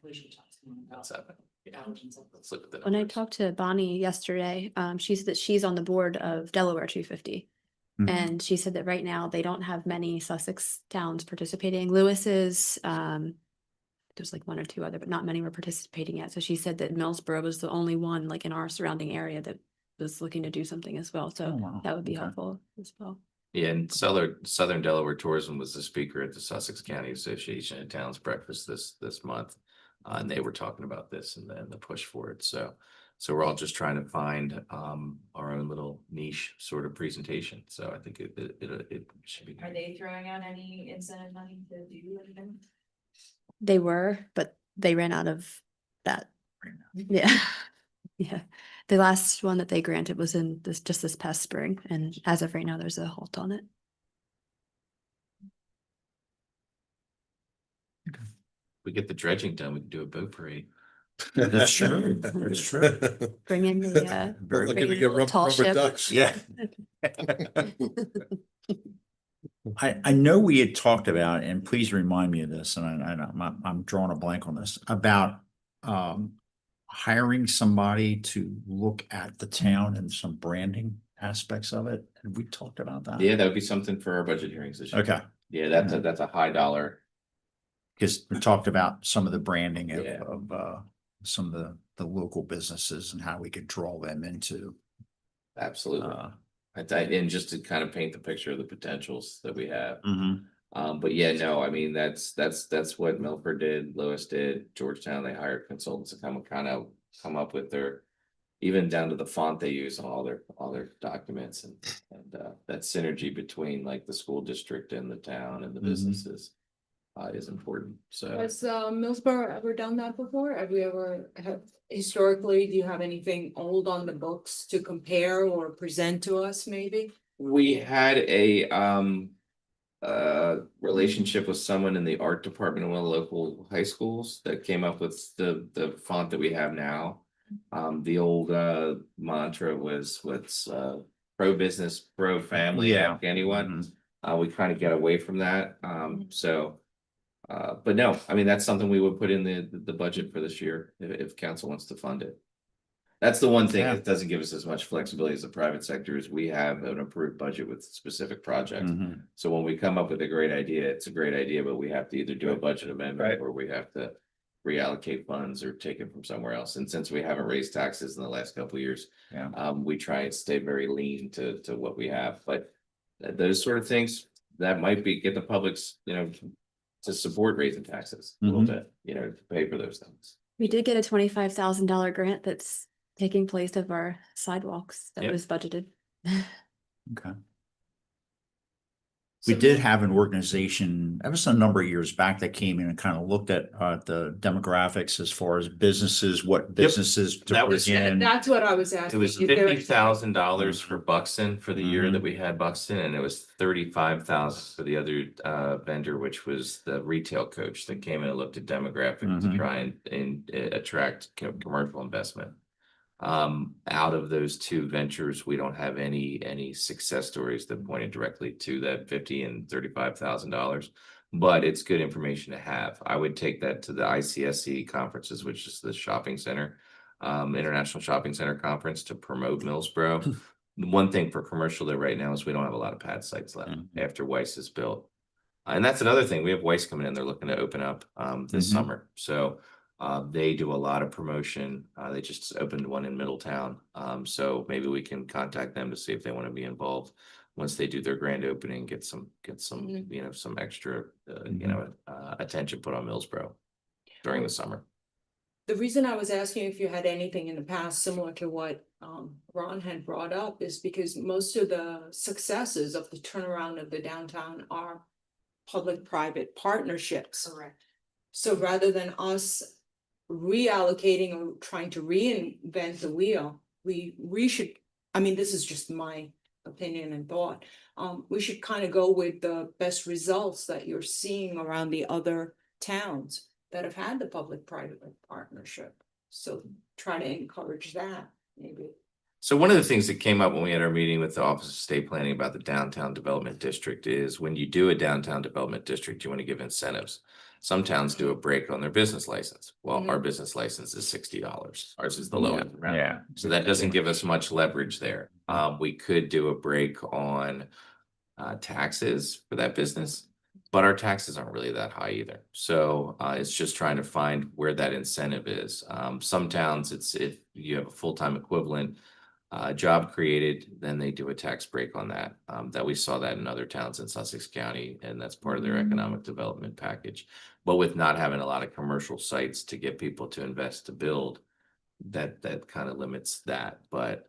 we should talk to them about That's happening. intelligence of Let's look at that. When I talked to Bonnie yesterday, she said that she's on the board of Delaware 250. Mhm. And she said that right now they don't have many Sussex towns participating. Lewis is, there's like one or two other, but not many were participating yet. So she said that Millsboro was the only one like in our surrounding area that was looking to do something as well. Oh, So wow. that would be Okay. helpful as well. Yeah, and Southern Delaware Tourism was the speaker at the Sussex County Association of Towns breakfast this month. And they were talking about this and the push for it. So So we're all just trying to find our own little niche sort of presentation. So I think it should be. Are they throwing out any incentive money to do anything? They were, but they ran out of that. Yeah. Yeah. The last one that they granted was in this past spring, and as of right now, there's a halt on it. We get the dredging done, we can do a boat parade. That's true. That's true. Bring in the Very Looking to bring in get the tall rubber ship. ducks. Yeah. I know we had talked about, and please remind me of this, and I'm drawing a blank on this, about hiring somebody to look at the town and some branding aspects of it. Have we talked about that? Yeah, that would be something for our budget hearings this year. Okay, Yeah, that's a high dollar. because we talked about some of the branding Yeah. of some of the local businesses and how we could draw them into. Absolutely. Uh, And just to kind of paint the picture of the potentials that we have. mhm. But yeah, no, I mean, that's what Milford did, Lewis did, Georgetown, they hired consultants to come up with their. Even down to the font they use on all their documents and that synergy between like the school district and the town and the Mhm. businesses. Is important, so. Has Millsboro ever done that before? Have you ever historically, do you have anything old on the books to compare or present to us maybe? We had a relationship with someone in the art department in one of the local high schools that came up with the font that we have now. The old mantra was what's pro business, pro family, Yeah. ask anyone. Mhm. We kind of get away from that. So but no, I mean, that's something we would put in the budget for this year if council wants to fund it. That's the one thing Yeah. that doesn't give us as much flexibility as the private sector is we have an approved budget with specific projects. Mhm. So when we come up with a great idea, it's a great idea, but we have to either do a budget amendment Right. or we have to reallocate funds or take it from somewhere else. And since we haven't raised taxes in the last couple of years, Yeah. we try and stay very lean to what we have. But those sort of things that might get the public's, to support raising taxes a little Mhm. bit, to pay for those things. We did get a $25,000 grant that's taking place of our sidewalks that Yep. was budgeted. Okay. We So did have an organization, that was a number of years back, that came in and kind of looked at the demographics as far as businesses, what businesses to That bring was- in. That's what I was It asking. was If there- $50,000 for Buxton for the year Mhm. that we had Buxton, and it was 35,000 for the other vendor, which was the retail coach that came in and looked at demographics to Mhm. try and attract commercial investment. Out of those two ventures, we don't have any success stories that pointed directly to that $50,000 and $35,000. But it's good information to have. I would take that to the ICSC conferences, which is the shopping center, International Shopping Center Conference, to promote Millsboro. The one thing for commercial there right now is we don't have a lot of pad sites left Mhm. after Weiss is built. And that's another thing. We have Weiss coming in. They're looking to open up this Mhm. summer. So they do a lot of promotion. They just opened one in Middletown. So maybe we can contact them to see if they want to be involved once they do their grand opening, get some, Mhm. some extra, Mhm. attention put on Millsboro during the summer. The reason I was asking if you had anything in the past similar to what Ron had brought up is because most of the successes of the turnaround of the downtown are public-private partnerships. Correct. So rather than us reallocating or trying to reinvent the wheel, we should, I mean, this is just my opinion and thought. We should kind of go with the best results that you're seeing around the other towns that have had the public-private partnership. So try to encourage that, maybe. So one of the things that came up when we had our meeting with the Office of State Planning about the downtown development district is when you do a downtown development district, you want to give incentives. Some towns do a break on their business license. Well, our business license is $60. Ours is the lowest. around. Yeah. So that doesn't give us much leverage there. We could do a break on taxes for that business, but our taxes aren't really that high either. So it's just trying to find where that incentive is. Some towns, it's if you have a full-time equivalent job created, then they do a tax break on that. That we saw that in other towns in Sussex County, and that's part of their economic development package. But with not having a lot of commercial sites to get people to invest to build, that kind of limits that, but,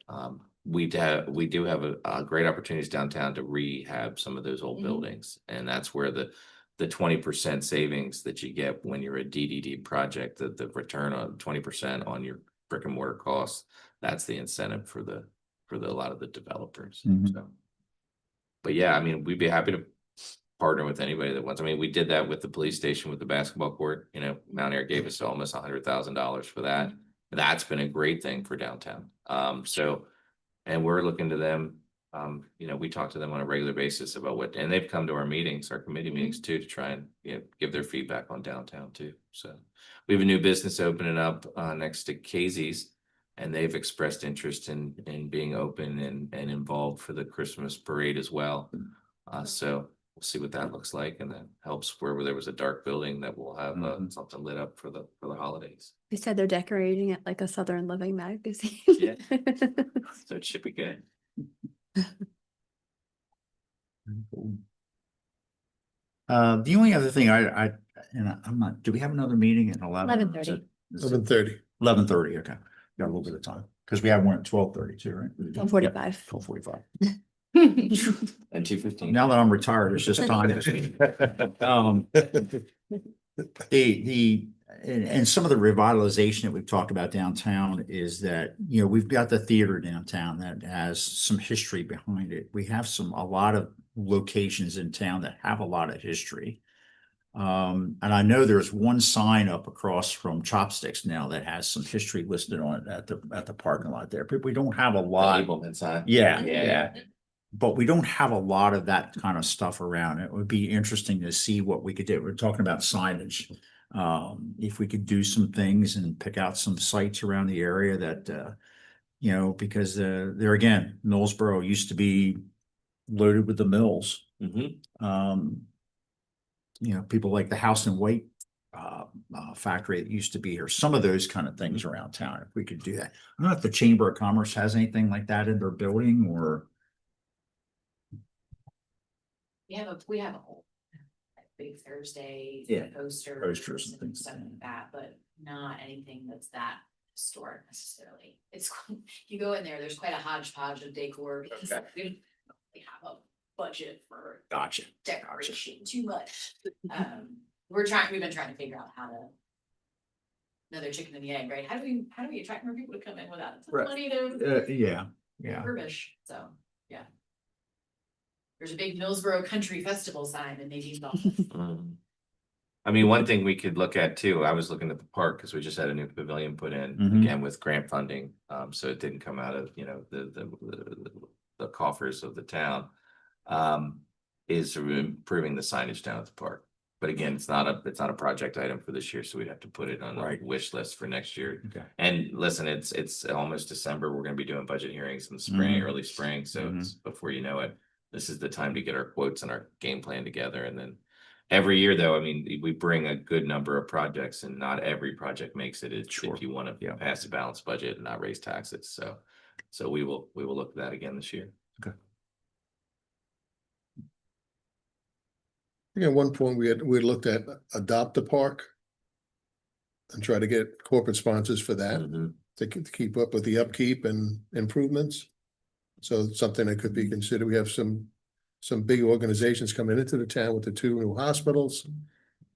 we do have a great opportunities downtown to rehab some of those old Mhm. buildings, and that's where the 20% savings that you get when you're a DDD project, the return on 20% on your brick and mortar costs, that's the incentive for a lot of the developers, Mhm. so. But yeah, I mean, we'd be happy to partner with anybody that wants. I mean, we did that with the police station with the basketball court. You know, Mount Air gave us almost $100,000 for that. That's been a great thing for downtown. So, and we're looking to them. You know, we talk to them on a regular basis about what, and they've come to our meetings, our committee meetings too, to try and, you know, give their feedback on downtown too. So we have a new business opening up next to Casey's, and they've expressed interest in being open and involved for the Christmas parade as well. So we'll see what that looks like, and that helps where there was a dark building that will have something lit up for the holidays. They said they're decorating it like a Southern Living magazine. Yeah. So it should be good. The only other thing I'm not, do we have another meeting at 11? 11:30. 11:30. 11:30, okay. Got a little bit of time, because we have one at 12:30 too, right? 12:45. 12:45. And 2:15. Now that I'm retired, it's just time. And some of the revitalization that we've talked about downtown is that, you know, we've got the theater downtown that has some history behind it. We have a lot of locations in town that have a lot of history. And I know there's one sign up across from Chopsticks now that has some history listed on it at the parking lot there, but we don't have a lot. Inside. Yeah. But we don't have a lot of that kind of stuff around. It would be interesting to see what we could do. We're talking about signage. If we could do some things and pick out some sites around the area that, you know, because there again, Millsboro used to be loaded with the mills. You know, people like the House and White factory that used to be here, some of those kind of things around town, if we could do that. I don't know if the Chamber of Commerce has anything like that in their building, or We have a whole like, big Thursday. Yeah, Posters and things. stuff like that, but not anything that's that historic necessarily. It's, you go in there, there's quite a hodgepodge of decor because Okay. we don't really have a budget for Gotcha. decoration too much. We've been trying to figure out how to. Another chicken and the egg, right? How do we attract more people to come in without a ton Right. of money to Yeah. refurbish? So, yeah. There's a big Millsboro Country Festival sign in Nadine's office. I mean, one thing we could look at too, I was looking at the park because we just had a new pavilion put in Mhm. again with grant funding. So it didn't come out of, you know, the coffers of the town. Is improving the signage down at the park. But again, it's not a project item for this year, so we'd have to put it on Right. a wish list for next year. Okay. And listen, it's almost December. We're gonna be doing budget hearings in the spring, Mhm. early spring, so it's before you know it. This is the time to get our quotes and our game plan together, and then every year though, I mean, we bring a good number of projects and not every project makes it. It's Sure. if you want to Yeah. pass a balanced budget and not raise taxes, so we will look at that again this year. Okay. I think at one point we had looked at adopt a park and try to get corporate sponsors for that Mhm. to keep up with the upkeep and improvements. So it's something that could be considered. We have some big organizations coming into the town with the 2 new hospitals.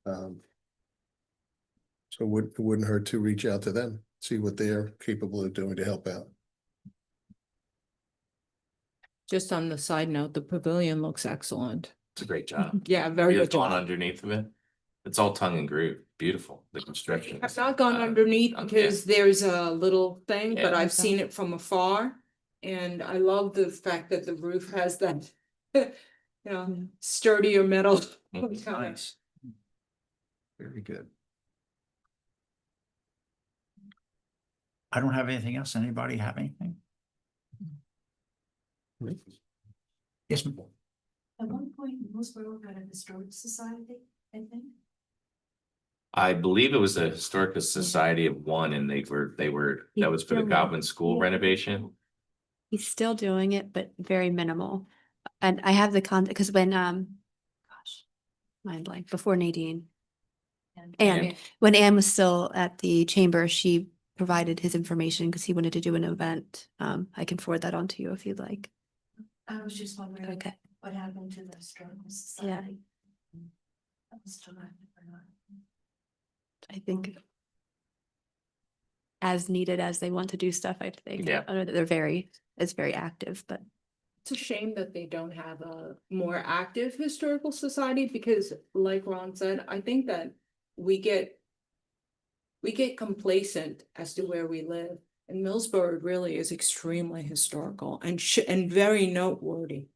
So it wouldn't hurt to reach out to them, see what they're capable of doing to help out. Just on the side note, the pavilion looks excellent. It's a great job. Yeah, very You've good gone job. underneath of it. It's all tongue and groove. Beautiful. The construction. I've not gone underneath yeah. because there's a little thing, but Yeah. I've seen it from afar. And I love the fact that the roof has that, you know, sturdier metal. Mhm. Nice. Very good. I don't have anything else. Anybody have anything? Yes, ma'am. At one point, Millsboro had a historic society, I think. I believe it was a historical society of one, and that was for the He's Goblin School yeah. renovation. He's still doing it, but very minimal. And I have the contact because when gosh, mind blank, before Nadine. And when Anne was still at the chamber, she provided his information because he wanted to do an event. I can forward that on to you if you'd like. I was just wondering Okay. what happened to the historical society. That was still active or not. I think as needed as they want to do stuff, I think. Yeah. I know that it's very active, but It's a shame that they don't have a more active historical society because like Ron said, I think that we get complacent as to where we live. And Millsboro really is extremely historical and very noteworthy.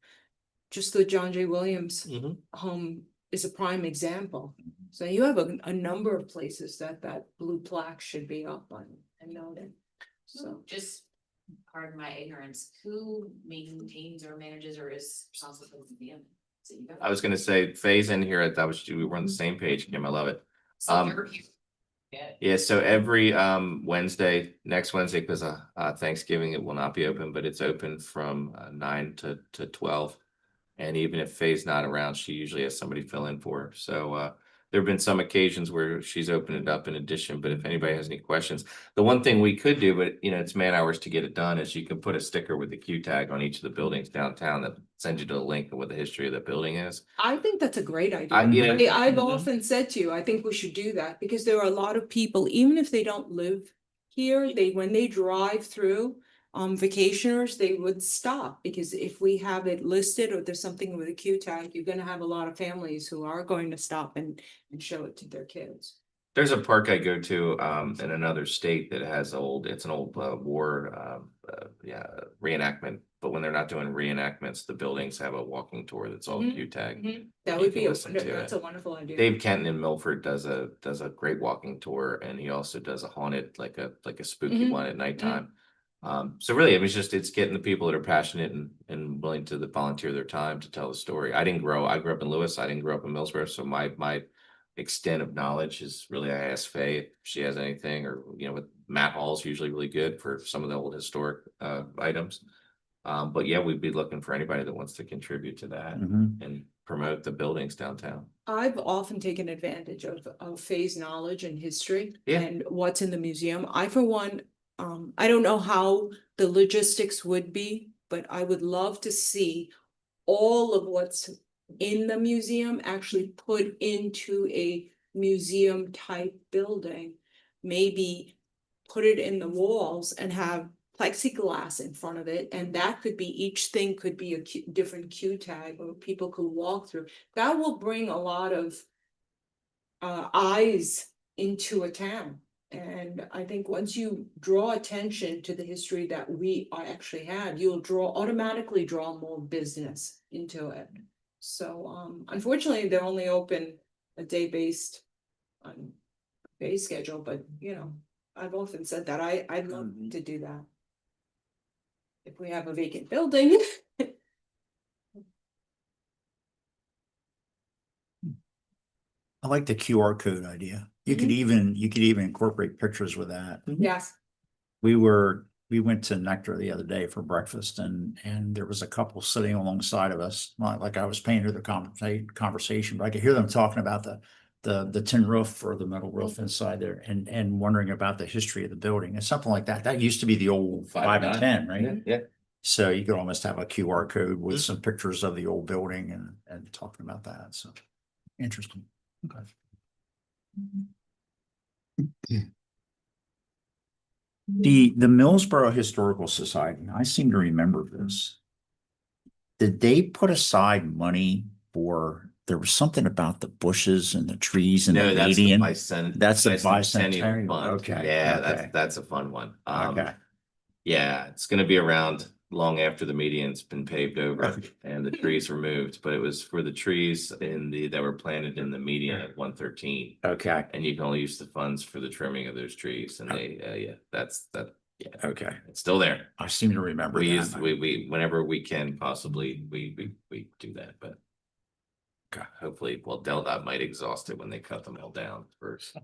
Just the John J. Williams home is a prime example. So you have a number of places that blue plaque should be up on and noted. So Just pardon my ignorance, who maintains or manages or is responsible for the museum? Is it you guys? I was gonna say, Faye's in here, that was, we were on the same page, Kim, I love it. So you're here. Yeah. Yeah, so every Wednesday, next Wednesday, because Thanksgiving, it will not be open, but it's open from 9 to 12. And even if Faye's not around, she usually has somebody fill in for her. So there have been some occasions where she's opened it up in addition, but if anybody has any questions, the one thing we could do, but it's man hours to get it done, is you can put a sticker with the Q tag on each of the buildings downtown that sends you to the link of what the history of the building is. I think that's a great idea. I've often said to you, I think we should do that because there are a lot of people, even if they don't live here, when they drive through, vacationers, they would stop because if we have it listed or there's something with a Q tag, you're gonna have a lot of families who are going to stop and show it to their kids. There's a park I go to in another state that has it's an old war reenactment, but when they're not doing reenactments, the buildings have a walking tour that's all Q tag. That You would can be listen to that's it. a wonderful idea. Dave Kenton in Milford does a great walking tour, and he also does a haunted, like a spooky one at nighttime. So really, it's getting the people that are passionate and willing to volunteer their time to tell the story. I grew up in Lewis. I didn't grow up in Millsboro, so my extent of knowledge is really, I ask Faye if she has anything, or with Matt Hall's usually really good for some of the old historic items. But yeah, we'd be looking for anybody that wants to contribute to that and promote the buildings downtown. I've often taken advantage of Faye's knowledge and history and what's in the museum. I, for one, I don't know how the logistics would be, but I would love to see all of what's in the museum actually put into a museum type building. Maybe put it in the walls and have plexiglass in front of it, and that could be, each thing could be a different Q tag or people could walk through. That will bring a lot of eyes into a town. And I think once you draw attention to the history that we actually had, you'll automatically draw more business into it. So unfortunately, they're only open a day based on base schedule, but I've often said that I'd love to do that. If we have a vacant building. I like the QR code idea. You could even incorporate pictures with that. Yes. We went to Nectar the other day for breakfast, and there was a couple sitting alongside of us. Like I was paying her the conversation, but I could hear them talking about the tin roof or the metal roof inside there, and wondering about the history of the building and something like that. That used to be the old 5 and 10, right? Yeah. So you could almost have a QR code with some pictures of the old building and talking about that. So interesting. Okay. The Millsboro Historical Society, I seem to remember this. Did they put aside money there was something about the bushes and the trees and No, the that's the median? bicentennial. That's the bicentennial bicentennial. fund. Okay. Yeah, Okay. that's a fun one. Okay. Yeah, it's gonna be around long after the median's been paved over Right. and the trees removed, but it was for the trees that were planted in the median at 113. Okay. And you can only use the funds for the trimming of those trees, and that's Okay. it's still there. I seem to remember We that. we whenever we can possibly we do that, but Okay. hopefully, well, Delta might exhaust it when they cut them all down first.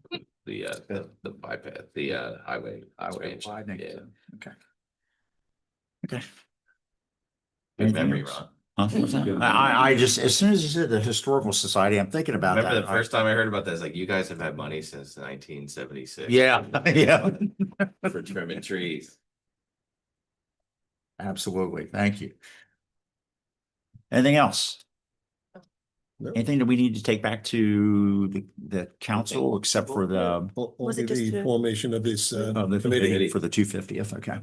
The bypass, the highway expansion. widening. Yeah. Okay. Okay. Good Anything memory, else? Ron. Huh? I just, as soon as you said the Historical Society, I'm thinking about that. Remember the first time I heard about this, like you guys have had money since 1976. Yeah, yeah, For trimming trees. absolutely. Thank you. Anything else? No. Anything that we need to take back to the council except for the Was Only it just the a- formation of this the committee. committee for the 250th? Okay.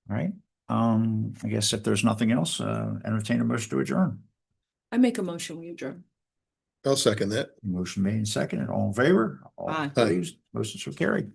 All right. I guess if there's nothing else, entertain a motion to adjourn. I make a motion, we adjourn. I'll second that. Motion made and seconded. All in favor? All Aye. opposed? Motion so carried.